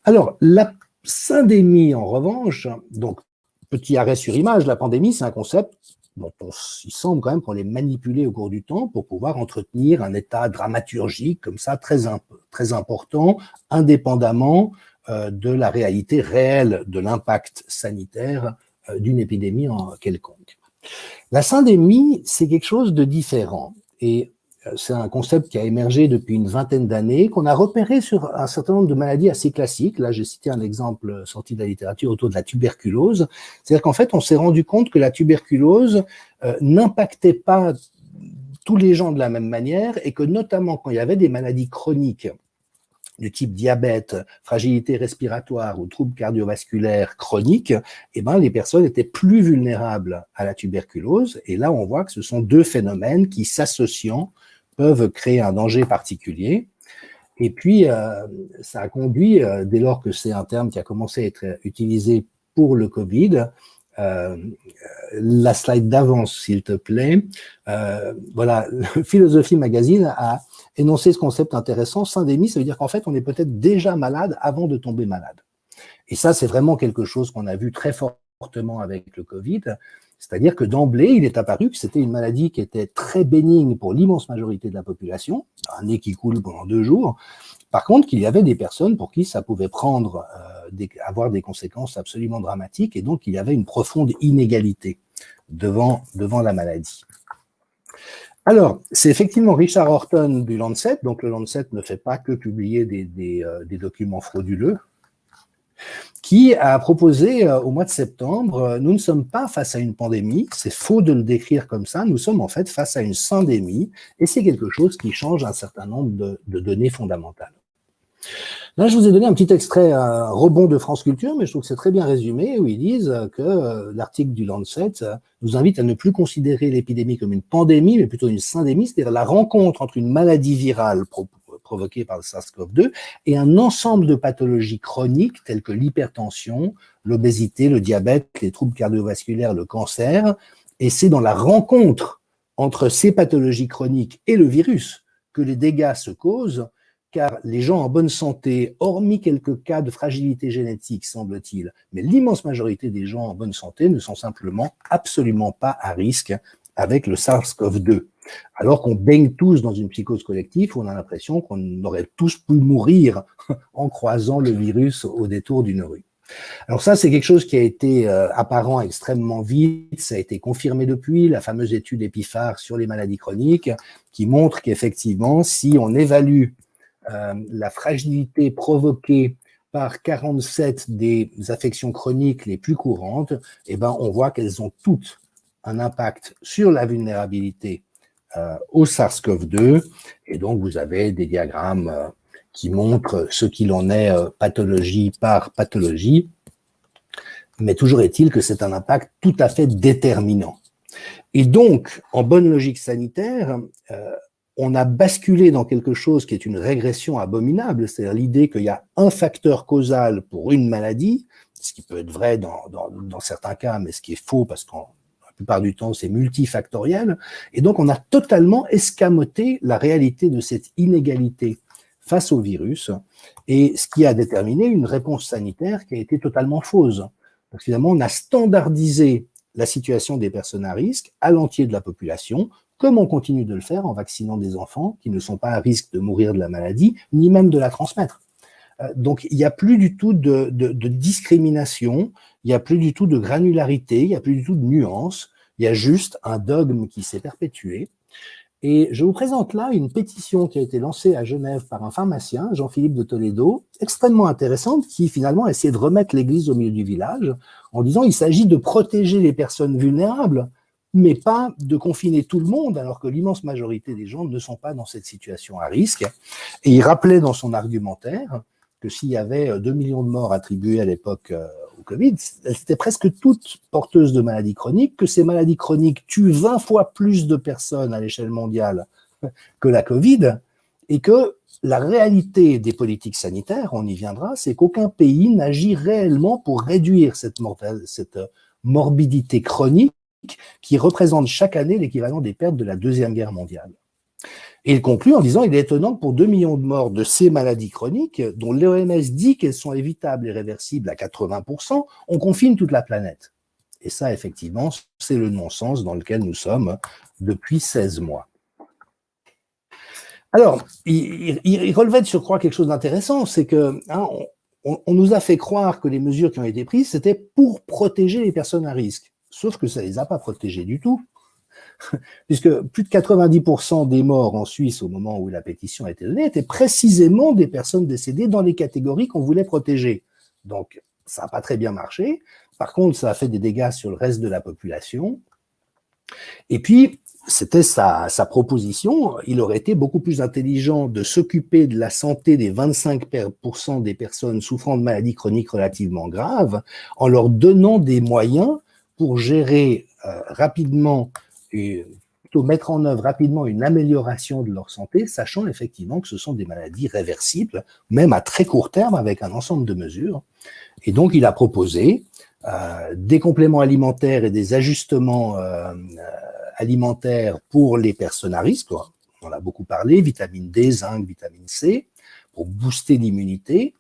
Alors, la syndémie, en revanche, donc, petit arrêt sur image, la pandémie, c'est un concept dont il semble quand même qu'on les manipulé au cours du temps pour pouvoir entretenir un état dramaturgique comme ça, très important, indépendamment de la réalité réelle de l'impact sanitaire d'une épidémie quelconque. La syndémie, c'est quelque chose de différent et c'est un concept qui a émergé depuis une vingtaine d'années, qu'on a repéré sur un certain nombre de maladies assez classiques. Là, j'ai cité un exemple sorti de la littérature autour de la tuberculose. C'est-à-dire qu'en fait, on s'est rendu compte que la tuberculose n'impactait pas tous les gens de la même manière et que notamment quand il y avait des maladies chroniques du type diabète, fragilité respiratoire ou troubles cardiovasculaires chroniques, eh ben, les personnes étaient plus vulnérables à la tuberculose. Et là, on voit que ce sont deux phénomènes qui, s'associant, peuvent créer un danger particulier. Et puis, ça a conduit, dès lors que c'est un terme qui a commencé à être utilisé pour le Covid, la slide d'avance, s'il te plaît. Voilà, Philosophie Magazine a énoncé ce concept intéressant. Syndémie, ça veut dire qu'en fait, on est peut-être déjà malade avant de tomber malade. Et ça, c'est vraiment quelque chose qu'on a vu très fortement avec le Covid. C'est-à-dire que d'emblée, il est apparu que c'était une maladie qui était très bénigne pour l'immense majorité de la population, un nez qui coule pendant 2 jours. Par contre, qu'il y avait des personnes pour qui ça pouvait avoir des conséquences absolument dramatiques, et donc il y avait une profonde inégalité devant la maladie. Alors, c'est effectivement Richard Horton du Lancet, donc le Lancet ne fait pas que publier des documents frauduleux, qui a proposé au mois de septembre, nous ne sommes pas face à une pandémie, c'est faux de le décrire comme ça, nous sommes en fait face à une syndémie, et c'est quelque chose qui change un certain nombre de données fondamentales. Là, je vous ai donné un petit extrait, un rebond de France Culture, mais je trouve que c'est très bien résumé, où ils disent que l'article du Lancet nous invite à ne plus considérer l'épidémie comme une pandémie, mais plutôt une syndémie, c'est-à-dire la rencontre entre une maladie virale provoquée par le SARS-CoV-2 et un ensemble de pathologies chroniques telles que l'hypertension, l'obésité, le diabète, les troubles cardiovasculaires, le cancer. Et c'est dans la rencontre entre ces pathologies chroniques et le virus que les dégâts se causent, car les gens en bonne santé, hormis quelques cas de fragilité génétique, semble-t-il, mais l'immense majorité des gens en bonne santé ne sont simplement absolument pas à risque avec le SARS-CoV-2. Alors qu'on baigne tous dans une psychose collective où on a l'impression qu'on aurait tous pu mourir en croisant le virus au détour d'une rue. Alors ça, c'est quelque chose qui a été apparent extrêmement vite, ça a été confirmé depuis, la fameuse étude EPIPHAR sur les maladies chroniques, qui montre qu'effectivement, si on évalue la fragilité provoquée par 47 des affections chroniques les plus courantes, eh ben, on voit qu'elles ont toutes un impact sur la vulnérabilité au SARS-CoV-2, et donc vous avez des diagrammes qui montrent ce qu'il en est pathologie par pathologie, mais toujours est-il que c'est un impact tout à fait déterminant. Et donc, en bonne logique sanitaire, on a basculé dans quelque chose qui est une régression abominable, c'est-à-dire l'idée qu'il y a un facteur causal pour une maladie, ce qui peut être vrai dans certains cas, mais ce qui est faux parce qu'en la plupart du temps, c'est multifactoriel. Et donc, on a totalement escamoté la réalité de cette inégalité face au virus, et ce qui a déterminé une réponse sanitaire qui a été totalement fausse. Donc, finalement, on a standardisé la situation des personnes à risque à l'entier de la population, comme on continue de le faire en vaccinant des enfants qui ne sont pas à risque de mourir de la maladie, ni même de la transmettre. Donc, il n'y a plus du tout de discrimination, il n'y a plus du tout de granularité, il n'y a plus du tout de nuance, il y a juste un dogme qui s'est perpétué. Et je vous présente là une pétition qui a été lancée à Genève par un pharmacien, Jean-Philippe de Toledo, extrêmement intéressante, qui finalement a essayé de remettre l'église au milieu du village en disant qu'il s'agit de protéger les personnes vulnérables, mais pas de confiner tout le monde, alors que l'immense majorité des gens ne sont pas dans cette situation à risque. Et il rappelait dans son argumentaire que s'il y avait 2 millions de morts attribuées à l'époque au Covid, elles étaient presque toutes porteuses de maladies chroniques, que ces maladies chroniques tuent 20 fois plus de personnes à l'échelle mondiale que la Covid, et que la réalité des politiques sanitaires, on y viendra, c'est qu'aucun pays n'agit réellement pour réduire cette morbidité chronique qui représente chaque année l'équivalent des pertes de la Deuxième Guerre mondiale. Et il conclut en disant « Il est étonnant que pour 2 millions de morts de ces maladies chroniques, dont l'OMS dit qu'elles sont évitables et réversibles à 80%, on confine toute la planète. » Et ça, effectivement, c'est le non-sens dans lequel nous sommes depuis 16 mois. Alors, il relevait de surcroît quelque chose d'intéressant, c'est que on nous a fait croire que les mesures qui ont été prises, c'était pour protéger les personnes à risque. Sauf que ça ne les a pas protégées du tout. Puisque plus de 90% des morts en Suisse au moment où la pétition a été donnée étaient précisément des personnes décédées dans les catégories qu'on voulait protéger. Donc, ça n'a pas très bien marché. Par contre, ça a fait des dégâts sur le reste de la population. Et puis, c'était sa proposition, il aurait été beaucoup plus intelligent de s'occuper de la santé des 25% des personnes souffrant de maladies chroniques relativement graves en leur donnant des moyens pour gérer rapidement plutôt mettre en œuvre rapidement une amélioration de leur santé, sachant effectivement que ce sont des maladies réversibles, même à très court terme, avec un ensemble de mesures. Et donc, il a proposé des compléments alimentaires et des ajustements alimentaires pour les personnes à risque. On en a beaucoup parlé, vitamine D, zinc, vitamine C, pour booster l'immunité.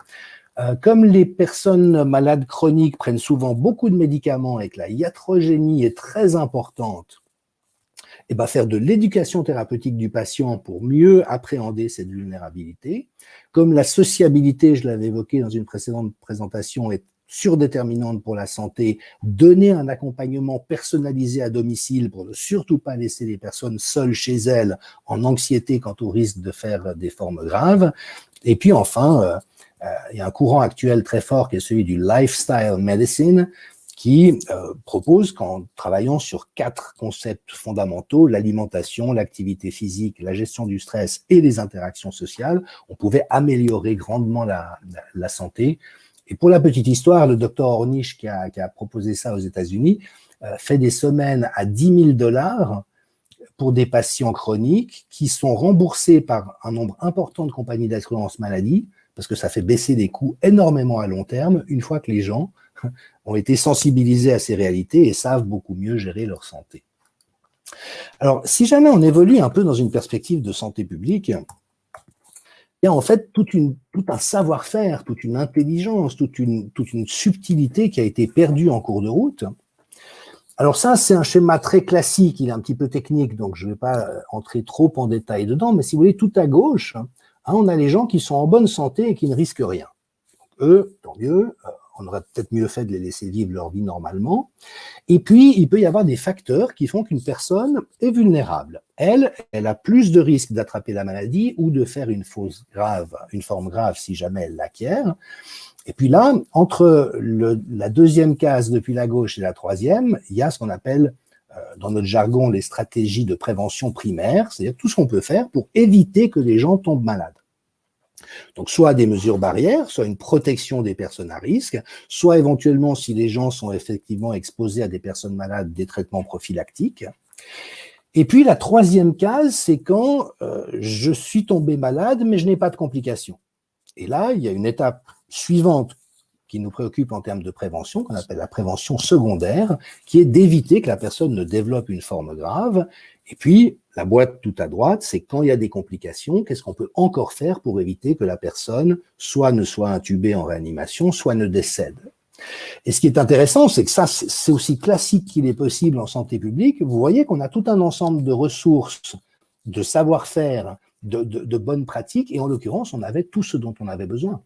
Comme les personnes malades chroniques prennent souvent beaucoup de médicaments et que la iatrogénie est très importante, et ben faire de l'éducation thérapeutique du patient pour mieux appréhender cette vulnérabilité. Comme la sociabilité, je l'avais évoqué dans une précédente présentation, est surdéterminante pour la santé, donner un accompagnement personnalisé à domicile pour ne surtout pas laisser les personnes seules chez elles en anxiété quant au risque de faire des formes graves. Et puis enfin, il y a un courant actuel très fort qui est celui du lifestyle medicine, qui propose qu'en travaillant sur 4 concepts fondamentaux, l'alimentation, l'activité physique, la gestion du stress et les interactions sociales, on pouvait améliorer grandement la santé. Et pour la petite histoire, le docteur Ornish, qui a proposé ça aux États-Unis, fait des semaines à $10 000 pour des patients chroniques qui sont remboursés par un nombre important de compagnies d'assurance maladie, parce que ça fait baisser les coûts énormément à long terme, une fois que les gens ont été sensibilisés à ces réalités et savent beaucoup mieux gérer leur santé. Alors, si jamais on évolue un peu dans une perspective de santé publique, il y a en fait tout un savoir-faire, toute une intelligence, toute une subtilité qui a été perdue en cours de route. Alors ça, c'est un schéma très classique, il est un petit peu technique, donc je ne vais pas entrer trop en détail dedans, mais si vous voulez, tout à gauche, on a les gens qui sont en bonne santé et qui ne risquent rien. Donc, eux, tant mieux, on aurait peut-être mieux fait de les laisser vivre leur vie normalement. Et puis, il peut y avoir des facteurs qui font qu'une personne est vulnérable. Elle a plus de risques d'attraper la maladie ou de faire une forme grave si jamais elle l'acquiert. Et puis là, entre la deuxième case depuis la gauche et la troisième, il y a ce qu'on appelle, dans notre jargon, les stratégies de prévention primaire, c'est-à-dire tout ce qu'on peut faire pour éviter que les gens tombent malades. Donc, soit des mesures barrières, soit une protection des personnes à risque, soit éventuellement, si les gens sont effectivement exposés à des personnes malades, des traitements prophylactiques. Et puis, la troisième case, c'est quand je suis tombé malade, mais je n'ai pas de complications. Et là, il y a une étape suivante qui nous préoccupe en termes de prévention, qu'on appelle la prévention secondaire, qui est d'éviter que la personne ne développe une forme grave. Et puis, la boîte tout à droite, c'est quand il y a des complications, qu'est-ce qu'on peut encore faire pour éviter que la personne soit ne soit intubée en réanimation, soit ne décède. Et ce qui est intéressant, c'est que ça, c'est aussi classique qu'il est possible en santé publique. Vous voyez qu'on a tout un ensemble de ressources, de savoir-faire, de bonnes pratiques, et en l'occurrence, on avait tout ce dont on avait besoin.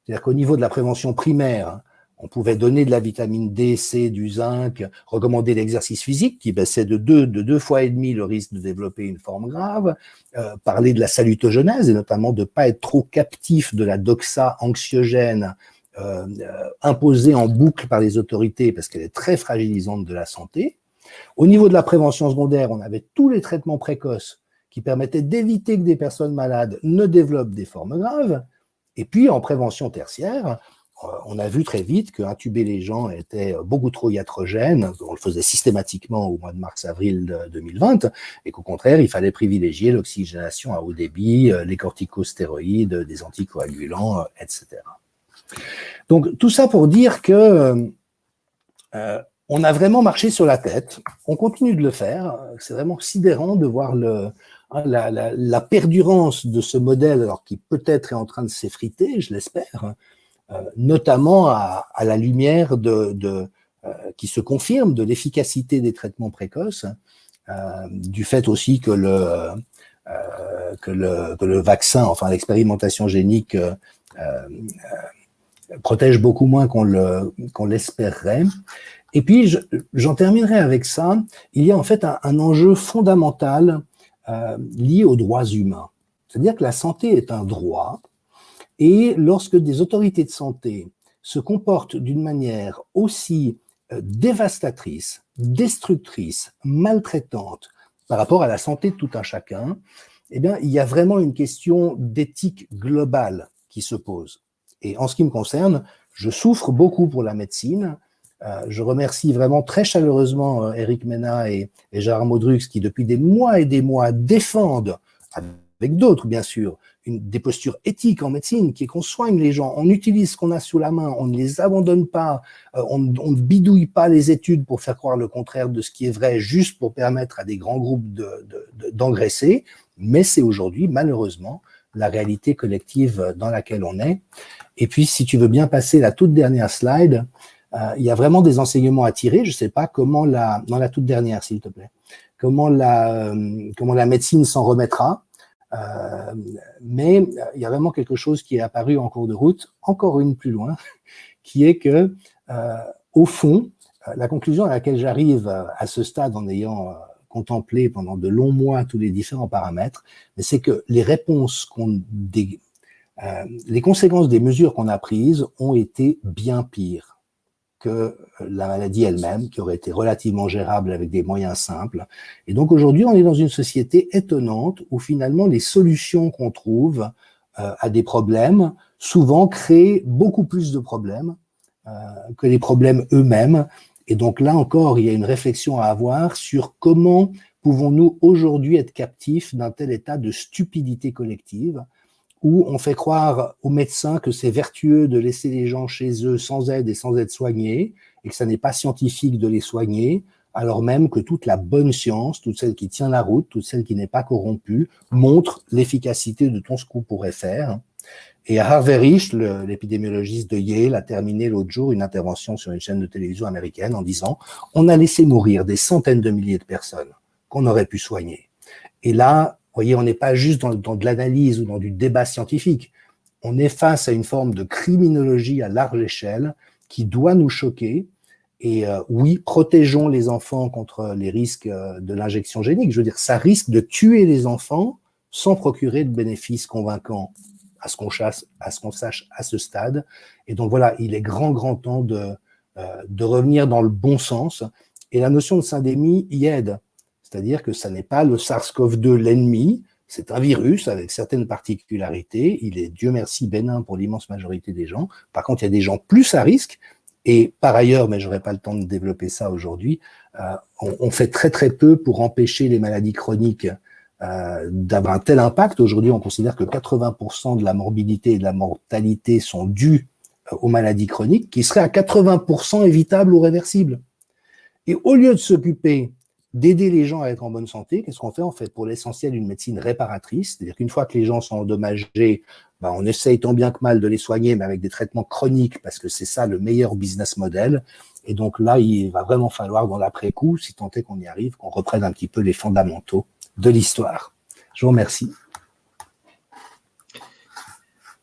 C'est-à-dire qu'au niveau de la prévention primaire, on pouvait donner de la vitamine D, C, du zinc, recommander l'exercice physique qui baissait de 2 fois et demi le risque de développer une forme grave, parler de la salutogenèse et notamment de ne pas être trop captif de la doxa anxiogène imposée en boucle par les autorités parce qu'elle est très fragilisante de la santé. Au niveau de la prévention secondaire, on avait tous les traitements précoces qui permettaient d'éviter que des personnes malades ne développent des formes graves. Et puis, en prévention tertiaire, on a vu très vite qu'intuber les gens était beaucoup trop iatrogène, on le faisait systématiquement au mois de mars-avril 2020, et qu'au contraire, il fallait privilégier l'oxygénation à haut débit, les corticostéroïdes, des anticoagulants, etc. Donc, tout ça pour dire que on a vraiment marché sur la tête, on continue de le faire, c'est vraiment sidérant de voir la perdurance de ce modèle, alors qui peut-être est en train de s'effriter, je l'espère, notamment à la lumière qui se confirme de l'efficacité des traitements précoces, du fait aussi que le vaccin, enfin l'expérimentation génique protège beaucoup moins qu'on l'espérerait. Et puis, j'en terminerai avec ça. Il y a en fait un enjeu fondamental lié aux droits humains. C'est-à-dire que la santé est un droit, et lorsque des autorités de santé se comportent d'une manière aussi dévastatrice, destructrice, maltraitante par rapport à la santé de tout un chacun, eh bien, il y a vraiment une question d'éthique globale qui se pose. Et en ce qui me concerne, je souffre beaucoup pour la médecine, Je remercie vraiment très chaleureusement Eric Mena et Gérard Modrux qui, depuis des mois et des mois, défendent, avec d'autres bien sûr, des postures éthiques en médecine, qui est qu'on soigne les gens, on utilise ce qu'on a sous la main, on ne les abandonne pas, on ne bidouille pas les études pour faire croire le contraire de ce qui est vrai, juste pour permettre à des grands groupes d'engraisser, mais c'est aujourd'hui, malheureusement, la réalité collective dans laquelle on est. Et puis, si tu veux bien passer la toute dernière slide, il y a vraiment des enseignements à tirer. Je ne sais pas comment dans la toute dernière, s'il te plaît, comment la médecine s'en remettra. Mais il y a vraiment quelque chose qui est apparu en cours de route, encore une plus loin, qui est que, au fond, la conclusion à laquelle j'arrive à ce stade en ayant contemplé pendant de longs mois tous les différents paramètres, c'est que les réponses les conséquences des mesures qu'on a prises ont été bien pires que la maladie elle-même, qui aurait été relativement gérable avec des moyens simples. Et donc aujourd'hui, on est dans une société étonnante où finalement les solutions qu'on trouve à des problèmes souvent créent beaucoup plus de problèmes que les problèmes eux-mêmes. Et donc là encore, il y a une réflexion à avoir sur comment pouvons-nous aujourd'hui être captifs d'un tel état de stupidité collective où on fait croire aux médecins que c'est vertueux de laisser les gens chez eux sans aide et sans être soignés, et que ça n'est pas scientifique de les soigner, alors même que toute la bonne science, toute celle qui tient la route, toute celle qui n'est pas corrompue, montre l'efficacité de tout ce qu'on pourrait faire. Et Harvey Risch, l'épidémiologiste de Yale, a terminé l'autre jour une intervention sur une chaîne de télévision américaine en disant « On a laissé mourir des centaines de milliers de personnes qu'on aurait pu soigner. » Et là, vous voyez, on n'est pas juste dans de l'analyse ou dans du débat scientifique. On est face à une forme de criminologie à large échelle qui doit nous choquer. Et oui, protégeons les enfants contre les risques de l'injection génique. Je veux dire, ça risque de tuer les enfants sans procurer de bénéfices convaincants à ce qu'on sache à ce stade. Et donc voilà, il est grand temps de revenir dans le bon sens. Et la notion de syndémie y aide. C'est-à-dire que ça n'est pas le SARS-CoV-2 l'ennemi, c'est un virus avec certaines particularités. Il est, Dieu merci, bénin pour l'immense majorité des gens. Par contre, il y a des gens plus à risque. Et par ailleurs, mais je n'aurai pas le temps de développer ça aujourd'hui, on fait très peu pour empêcher les maladies chroniques d'avoir un tel impact. Aujourd'hui, on considère que 80% de la morbidité et de la mortalité sont dues aux maladies chroniques, qui seraient à 80% évitables ou réversibles. Et au lieu de s'occuper d'aider les gens à être en bonne santé, qu'est-ce qu'on fait? On fait pour l'essentiel une médecine réparatrice, c'est-à-dire qu'une fois que les gens sont endommagés, on essaye tant bien que mal de les soigner, mais avec des traitements chroniques, parce que c'est ça le meilleur business model. Et donc là, il va vraiment falloir, dans l'après-coup, si tant est qu'on y arrive, qu'on reprenne un petit peu les fondamentaux de l'histoire. Je vous remercie.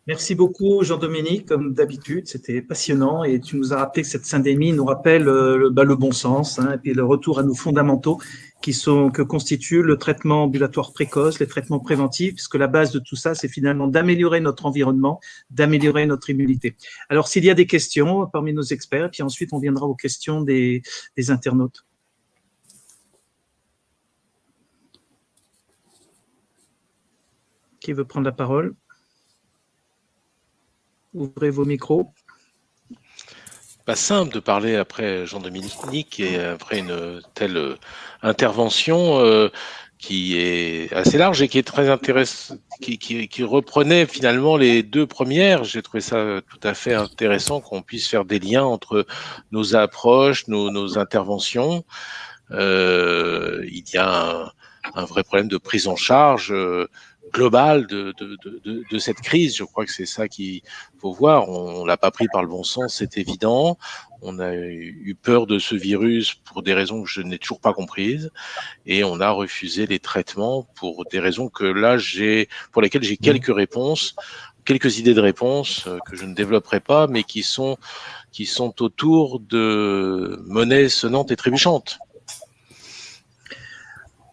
Merci beaucoup, Jean-Dominique, comme d'habitude, c'était passionnant et tu nous as rappelé que cette syndémie nous rappelle le bon sens et puis le retour à nos fondamentaux que constituent le traitement ambulatoire précoce, les traitements préventifs, puisque la base de tout ça, c'est finalement d'améliorer notre environnement, d'améliorer notre immunité. Alors, s'il y a des questions parmi nos experts, puis ensuite on viendra aux questions des internautes. Qui veut prendre la parole ? Ouvrez vos micros. Pas simple de parler après Jean-Dominique et après une telle intervention qui est assez large et qui est très intéressante, qui reprenait finalement les deux premières. J'ai trouvé ça tout à fait intéressant qu'on puisse faire des liens entre nos approches, nos interventions. Il y a un vrai problème de prise en charge globale de cette crise. Je crois que c'est ça qu'il faut voir. On l'a pas pris par le bon sens, c'est évident. On a eu peur de ce virus pour des raisons que je n'ai toujours pas comprises, et on a refusé les traitements pour des raisons pour lesquelles j'ai quelques réponses, quelques idées de réponses que je ne développerai pas, mais qui sont autour de monnaies sonnantes et trébuchantes.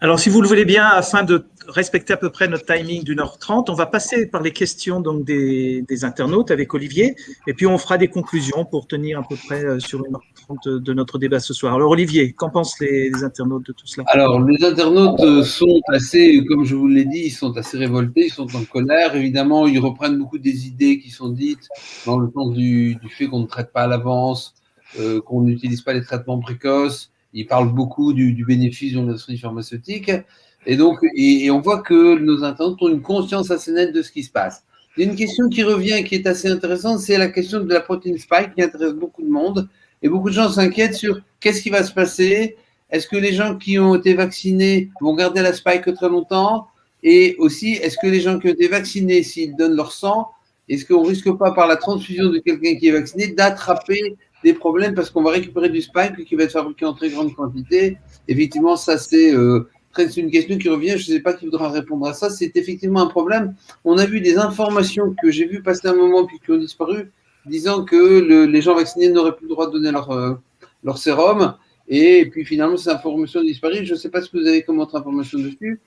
Alors, si vous le voulez bien, afin de respecter à peu près notre timing d'1h30, on va passer par les questions donc des internautes avec Olivier, et puis on fera des conclusions pour tenir à peu près sur 1h30 de notre débat ce soir. Alors Olivier, qu'en pensent les internautes de tout cela? Alors, les internautes sont assez, comme je vous l'ai dit, ils sont assez révoltés, ils sont en colère. Évidemment, ils reprennent beaucoup des idées qui sont dites dans le sens du fait qu'on ne traite pas à l'avance, qu'on n'utilise pas les traitements précoces. Il parle beaucoup du bénéfice de l'industrie pharmaceutique. Et donc, et on voit que nos internautes ont une conscience assez nette de ce qui se passe. Il y a une question qui revient et qui est assez intéressante, c'est la question de la protéine spike qui intéresse beaucoup de monde. Et beaucoup de gens s'inquiètent sur qu'est-ce qui va se passer. Est-ce que les gens qui ont été vaccinés vont garder la spike très longtemps? Et aussi, est-ce que les gens qui ont été vaccinés, s'ils donnent leur sang, est-ce qu'on ne risque pas, par la transfusion de quelqu'un qui est vacciné, d'attraper des problèmes parce qu'on va récupérer du spike qui va être fabriqué en très grande quantité? Effectivement, ça, c'est une question qui revient. Je ne sais pas qui voudra répondre à ça. C'est effectivement un problème. On a vu des informations que j'ai vues passer un moment puis qui ont disparu, disant que les gens vaccinés n'auraient plus le droit de donner leur sérum. Et puis finalement, ces informations ont disparu. Je ne sais pas ce que vous avez comme autre information dessus.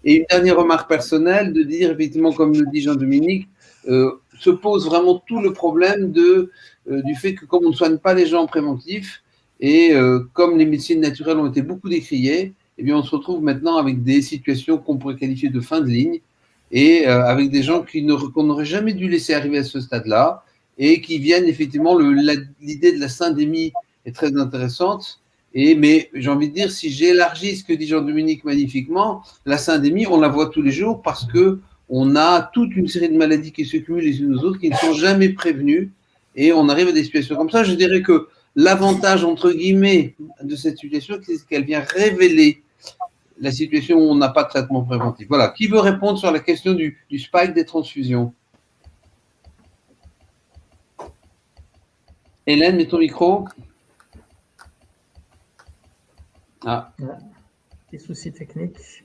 Et une dernière remarque personnelle, de dire, effectivement, comme le dit Jean-Dominique, se pose vraiment tout le problème du fait que comme on ne soigne pas les gens en préventif, et comme les médecines naturelles ont été beaucoup décriées, eh bien, on se retrouve maintenant avec des situations qu'on pourrait qualifier de fin de ligne, et avec des gens qu'on n'aurait jamais dû laisser arriver à ce stade-là, et qui viennent effectivement, l'idée de la syndémie est très intéressante. Mais j'ai envie de dire, si j'élargis ce que dit Jean-Dominique magnifiquement, la syndémie, on la voit tous les jours parce qu'on a toute une série de maladies qui se cumulent les unes aux autres, qui ne sont jamais prévenues, et on arrive à des situations comme ça. Je dirais que l'avantage, entre guillemets, de cette situation, c'est qu'elle vient révéler la situation où on n'a pas de traitement préventif. Voilà. Qui veut répondre sur la question du spike des transfusions? Hélène, mets ton micro. Ah. Des soucis techniques.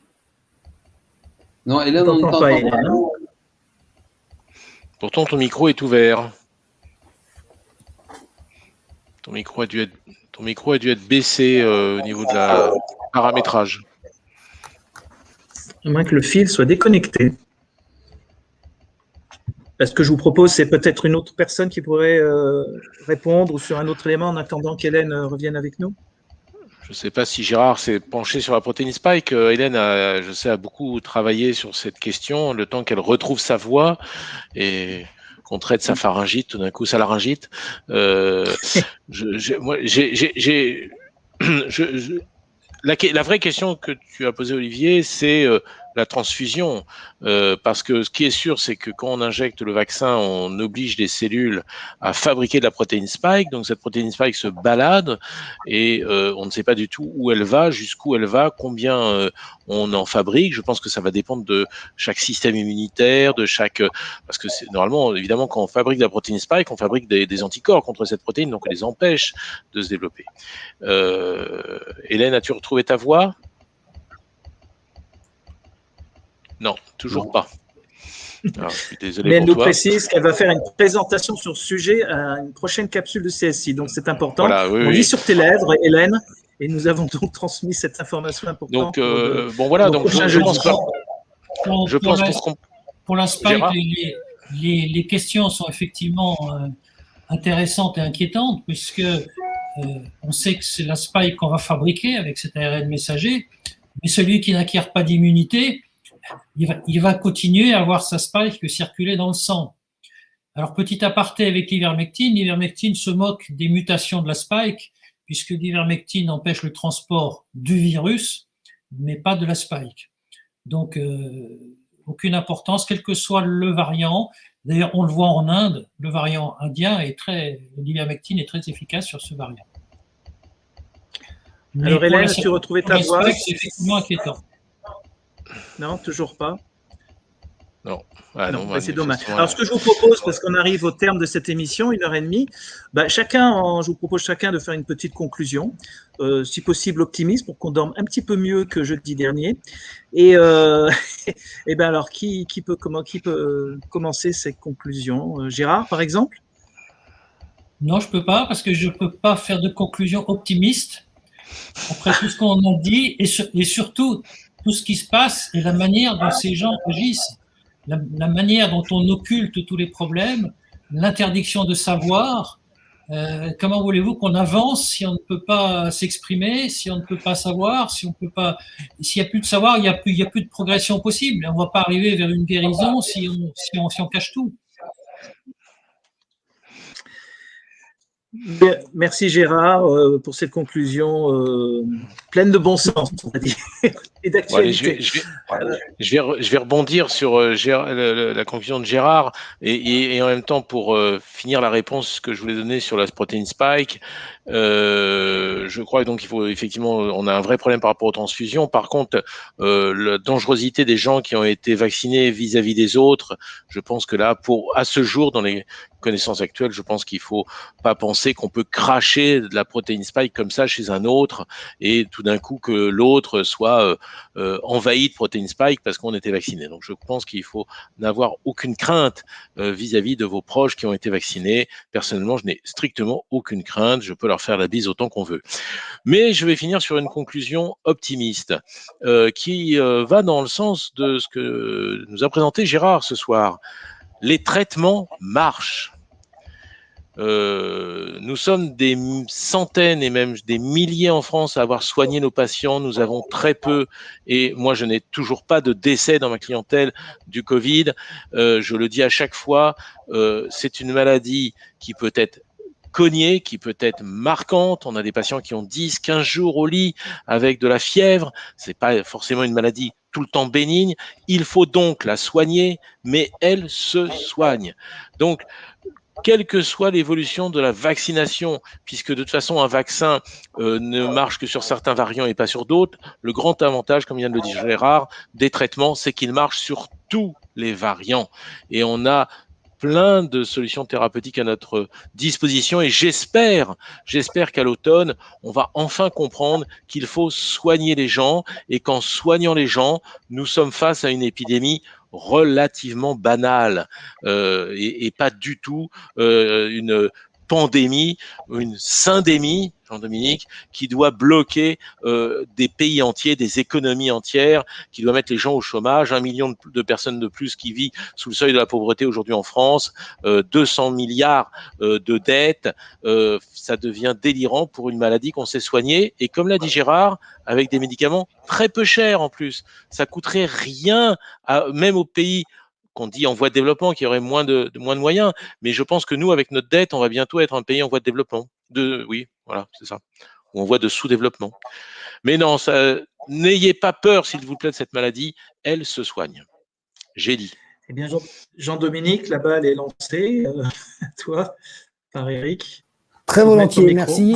Non, Hélène, on n'entend pas. Pourtant, ton micro est ouvert. Ton micro a dû être baissé au niveau de la paramétrage. À moins que le fil soit déconnecté. Ce que je vous propose, c'est peut-être une autre personne qui pourrait répondre ou sur un autre élément en attendant qu'Hélène revienne avec nous. Je ne sais pas si Gérard s'est penché sur la protéine spike. Hélène, je sais, a beaucoup travaillé sur cette question, le temps qu'elle retrouve sa voix et qu'on traite sa pharyngite, tout d'un coup sa laryngite. La vraie question que tu as posée, Olivier, c'est la transfusion. Parce que ce qui est sûr, c'est que quand on injecte le vaccin, on oblige les cellules à fabriquer de la protéine spike. Donc cette protéine spike se balade et on ne sait pas du tout où elle va, jusqu'où elle va, combien on en fabrique. Je pense que ça va dépendre de chaque système immunitaire, parce que normalement, évidemment, quand on fabrique de la protéine spike, on fabrique des anticorps contre cette protéine, donc on les empêche de se développer. Hélène, as-tu retrouvé ta voix? Non, toujours pas. Alors, je suis désolé. Mais elle nous toi. précise qu'elle va faire une présentation sur ce sujet à une prochaine capsule de CSI. Donc, c'est important. Voilà, oui, on lit sur tes lèvres, Hélène, et nous avons donc transmis cette information importante. Donc, bon, voilà. Donc, je pense pour la spike, les questions sont effectivement intéressantes et inquiétantes, puisque on sait que c'est la spike qu'on va fabriquer avec cet ARN messager, mais celui qui n'acquiert pas d'immunité, il va continuer à avoir sa spike circuler dans le sang. Alors, petit aparté avec l'ivermectine, l'ivermectine se moque des mutations de la spike, puisque l'ivermectine empêche le transport du virus, mais pas de la spike. Donc, aucune importance, quel que soit le variant. D'ailleurs, on le voit en Inde, le variant indien l'ivermectine est très efficace sur ce variant. Mais alors, Hélène, tu as retrouvé ta voix? C'est effectivement inquiétant. Non, toujours pas. Non. Non, c'est dommage. Alors, ce que je vous propose, parce qu'on arrive au terme de cette émission, 1h30, je vous propose chacun de faire une petite conclusion, si possible optimiste, pour qu'on dorme un petit peu mieux que jeudi dernier. Et alors, qui peut commencer cette conclusion? Gérard, par exemple? Non, je peux pas, parce que je peux pas faire de conclusion optimiste après tout ce qu'on a dit, et surtout tout ce qui se passe et la manière dont ces gens agissent. La manière dont on occulte tous les problèmes, l'interdiction de savoir. Comment voulez-vous qu'on avance si on ne peut pas s'exprimer, si on ne peut pas savoir, s'il n'y a plus de savoir, il y a plus de progression possible. On ne va pas arriver vers une guérison si on cache tout. Merci Gérard pour cette conclusion pleine de bon sens, on va dire, et d'actualité. Je vais rebondir sur la conclusion de Gérard et en même temps pour finir la réponse que je voulais donner sur la protéine spike. Je crois donc qu'il faut effectivement, on a un vrai problème par rapport aux transfusions. Par contre, la dangerosité des gens qui ont été vaccinés vis-à-vis des autres, je pense que là, à ce jour, dans les connaissances actuelles, je pense qu'il faut pas penser qu'on peut cracher de la protéine spike comme ça chez un autre et tout d'un coup que l'autre soit envahi de protéine spike parce qu'on était vacciné. Donc je pense qu'il faut n'avoir aucune crainte vis-à-vis de vos proches qui ont été vaccinés. Personnellement, je n'ai strictement aucune crainte. Je peux leur faire la bise autant qu'on veut. Mais je vais finir sur une conclusion optimiste qui va dans le sens de ce que nous a présenté Gérard ce soir. Les traitements marchent. Nous sommes des centaines et même des milliers en France à avoir soigné nos patients. Nous avons très peu, et moi je n'ai toujours pas de décès dans ma clientèle du Covid. Je le dis à chaque fois, c'est une maladie qui peut être cognée, qui peut être marquante. On a des patients qui ont 10, 15 jours au lit avec de la fièvre. C'est pas forcément une maladie tout le temps bénigne. Il faut donc la soigner, mais elle se soigne. Donc, quelle que soit l'évolution de la vaccination, puisque de toute façon un vaccin ne marche que sur certains variants et pas sur d'autres, le grand avantage, comme vient de le dire Gérard, des traitements, c'est qu'ils marchent sur tous les variants. Et on a plein de solutions thérapeutiques à notre disposition et j'espère qu'à l'automne, on va enfin comprendre qu'il faut soigner les gens et qu'en soignant les gens, nous sommes face à une épidémie relativement banale et pas du tout une pandémie, une syndémie, Jean-Dominique, qui doit bloquer des pays entiers, des économies entières, qui doit mettre les gens au chômage, 1 million de personnes de plus qui vivent sous le seuil de la pauvreté aujourd'hui en France, 200 milliards de dettes, ça devient délirant pour une maladie qu'on sait soigner, et comme l'a dit Gérard, avec des médicaments très peu chers en plus, ça coûterait rien, même aux pays qu'on dit en voie de développement, qui aurait moins de moyens, mais je pense que nous, avec notre dette, on va bientôt être un pays en voie de développement. Oui, voilà, c'est ça. Ou en voie de sous-développement. Mais non, n'ayez pas peur, s'il vous plaît, de cette maladie, elle se soigne. J'ai dit. Eh bien, Jean-Dominique, la balle est lancée. Toi, par Eric. Très volontiers, merci.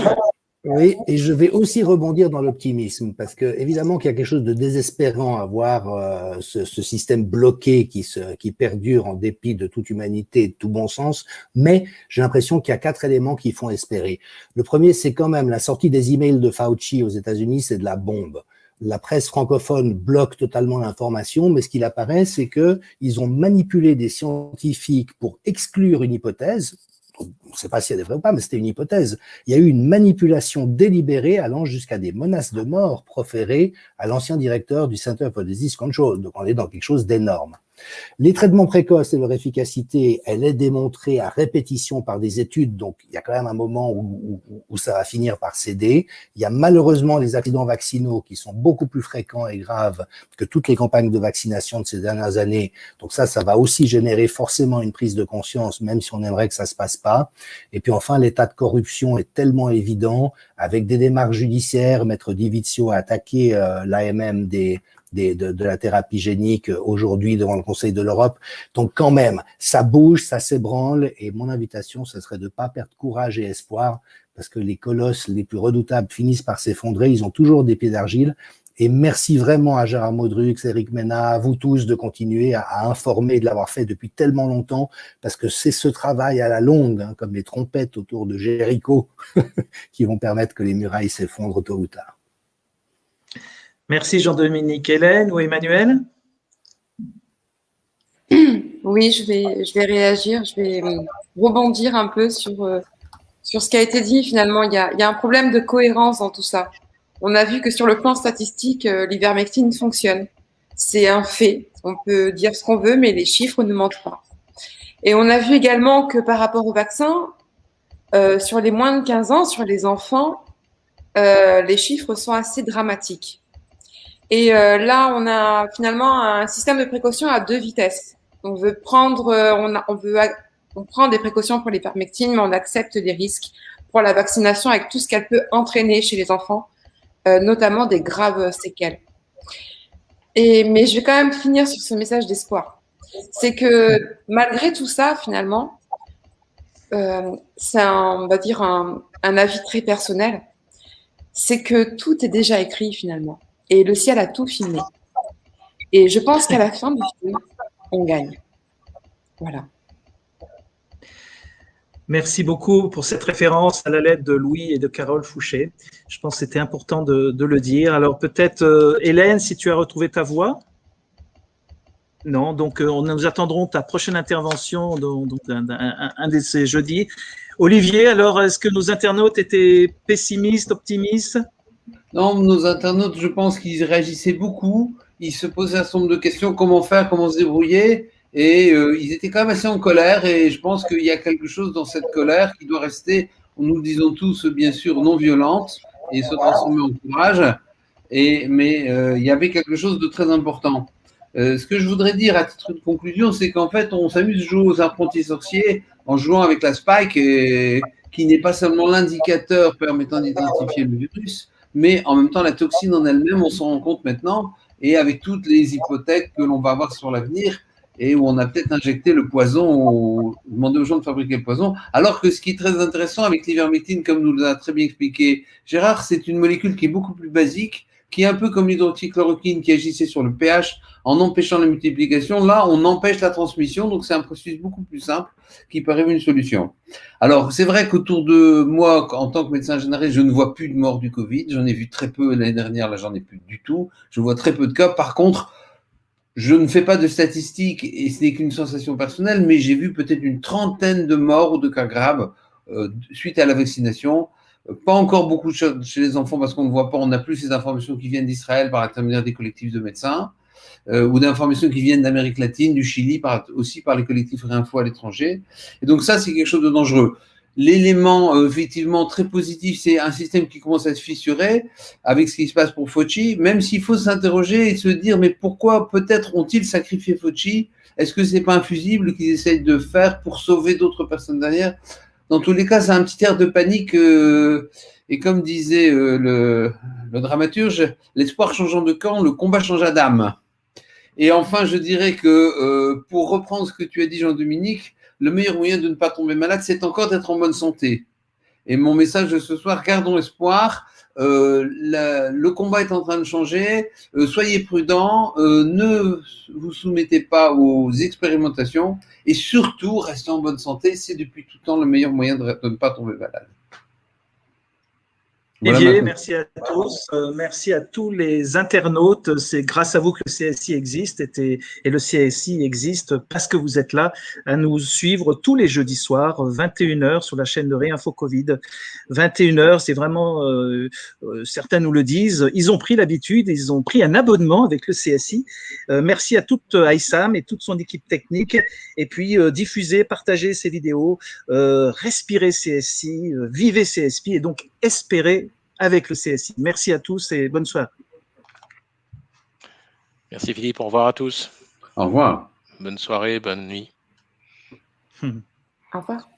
Oui, et je vais aussi rebondir dans l'optimisme, parce que évidemment qu'il y a quelque chose de désespérant à voir ce système bloqué qui perdure en dépit de toute humanité et de tout bon sens, mais j'ai l'impression qu'il y a 4 éléments qui font espérer. Le premier, c'est quand même la sortie des emails de Fauci aux États-Unis, c'est de la bombe. La presse francophone bloque totalement l'information, mais ce qu'il apparaît, c'est que ils ont manipulé des scientifiques pour exclure une hypothèse. On ne sait pas si elle est vraie ou pas, mais c'était une hypothèse. Il y a eu une manipulation délibérée allant jusqu'à des menaces de mort proférées à l'ancien directeur du Center for Disease Control. Donc, on est dans quelque chose d'énorme. Les traitements précoces et leur efficacité, elle est démontrée à répétition par des études, donc il y a quand même un moment où ça va finir par céder. Il y a malheureusement les accidents vaccinaux qui sont beaucoup plus fréquents et graves que toutes les campagnes de vaccination de ces dernières années. Donc ça va aussi générer forcément une prise de conscience, même si on aimerait que ça se passe pas. Et puis enfin, l'état de corruption est tellement évident, avec des démarches judiciaires. Maître Di Vizio a attaqué l'AMM de la thérapie génique aujourd'hui devant le Conseil de l'Europe. Donc quand même, ça bouge, ça s'ébranle, et mon invitation, ce serait de pas perdre courage et espoir, parce que les colosses les plus redoutables finissent par s'effondrer, ils ont toujours des pieds d'argile. Et merci vraiment à Gérard Modrux, Eric Mena, à vous tous de continuer à informer, de l'avoir fait depuis tellement longtemps, parce que c'est ce travail à la longue, comme les trompettes autour de Jéricho, qui vont permettre que les murailles s'effondrent tôt ou tard. Merci Jean-Dominique. Hélène ou Emmanuel? Oui, je vais réagir, je vais rebondir un peu sur ce qui a été dit. Finalement, il y a un problème de cohérence dans tout ça. On a vu que sur le plan statistique, l'ivermectine fonctionne. C'est un fait. On peut dire ce qu'on veut, mais les chiffres ne mentent pas. Et on a vu également que par rapport au vaccin, sur les moins de 15 ans, sur les enfants, les chiffres sont assez dramatiques. Et là, on a finalement un système de précaution à 2 vitesses. On prend des précautions pour l'ivermectine, mais on accepte des risques pour la vaccination avec tout ce qu'elle peut entraîner chez les enfants, notamment des graves séquelles. Mais je vais quand même finir sur ce message d'espoir. C'est que malgré tout ça, finalement, c'est on va dire un avis très personnel, c'est que tout est déjà écrit finalement. Et le ciel a tout filmé. Et je pense qu'à la fin du film, on gagne. Voilà. Merci beaucoup pour cette référence à la lettre de Louis et de Carole Fouché. Je pense que c'était important de le dire. Alors peut-être, Hélène, si tu as retrouvé ta voix? Non, donc nous attendrons ta prochaine intervention donc, un de ces jeudis. Olivier, alors est-ce que nos internautes étaient pessimistes, optimistes? Non, nos internautes, je pense qu'ils réagissaient beaucoup. Ils se posaient un certain nombre de questions, comment faire, comment se débrouiller. Et ils étaient quand même assez en colère. Et je pense qu'il y a quelque chose dans cette colère qui doit rester, nous le disons tous, bien sûr, non violente et se transformer en courage. Mais il y avait quelque chose de très important. Ce que je voudrais dire à titre de conclusion, c'est qu'en fait, on s'amuse à jouer aux apprentis sorciers en jouant avec la spike, qui n'est pas seulement l'indicateur permettant d'identifier le virus, mais en même temps, la toxine en elle-même, on s'en rend compte maintenant, et avec toutes les hypothèques que l'on va avoir sur l'avenir, et où on a peut-être injecté le poison, demandé aux gens de fabriquer le poison, alors que ce qui est très intéressant avec l'ivermectine, comme nous l'a très bien expliqué Gérard, c'est une molécule qui est beaucoup plus basique, qui est un peu comme l'hydroxychloroquine qui agissait sur le pH en empêchant la multiplication. Là, on empêche la transmission, donc c'est un processus beaucoup plus simple qui paraît une solution. Alors, c'est vrai qu'autour de moi, en tant que médecin généraliste, je ne vois plus de morts du Covid. J'en ai vu très peu l'année dernière, là, j'en ai plus du tout. Je vois très peu de cas. Par contre, je ne fais pas de statistiques et ce n'est qu'une sensation personnelle, mais j'ai vu peut-être une trentaine de morts ou de cas graves suite à la vaccination. Pas encore beaucoup chez les enfants parce qu'on ne voit pas, on n'a plus ces informations qui viennent d'Israël par l'intermédiaire des collectifs de médecins ou d'informations qui viennent d'Amérique latine, du Chili, aussi par les collectifs Réinfo à l'étranger. Et donc ça, c'est quelque chose de dangereux. L'élément effectivement très positif, c'est un système qui commence à se fissurer avec ce qui se passe pour Fauci, même s'il faut s'interroger et se dire mais pourquoi peut-être ont-ils sacrifié Fauci? Est-ce que c'est pas un fusible qu'ils essayent de faire pour sauver d'autres personnes derrière? Dans tous les cas, c'est un petit air de panique. Et comme disait le dramaturge, l'espoir changeant de camp, le combat changea d'âme. Et enfin, je dirais que pour reprendre ce que tu as dit, Jean-Dominique, le meilleur moyen de ne pas tomber malade, c'est encore d'être en bonne santé. Et mon message de ce soir, gardons espoir. Le combat est en train de changer. Soyez prudents. Ne vous soumettez pas aux expérimentations. Et surtout, restez en bonne santé. C'est depuis tout temps le meilleur moyen de ne pas tomber malade. Olivier, merci à tous, merci à tous les internautes. C'est grâce à vous que le CSI existe et le CSI existe parce que vous êtes là à nous suivre tous les jeudis soirs, 21h sur la chaîne de Réinfo Covid. 21h, c'est vraiment, certains nous le disent, ils ont pris l'habitude, ils ont pris un abonnement avec le CSI. Merci à toute Aïssam et toute son équipe technique. Et puis, diffusez, partagez ces vidéos, respirez CSI, vivez CSI et donc espérez avec le CSI. Merci à tous et bonne soirée. Merci Philippe, au revoir à tous. Au revoir. Bonne soirée, bonne nuit. Au revoir.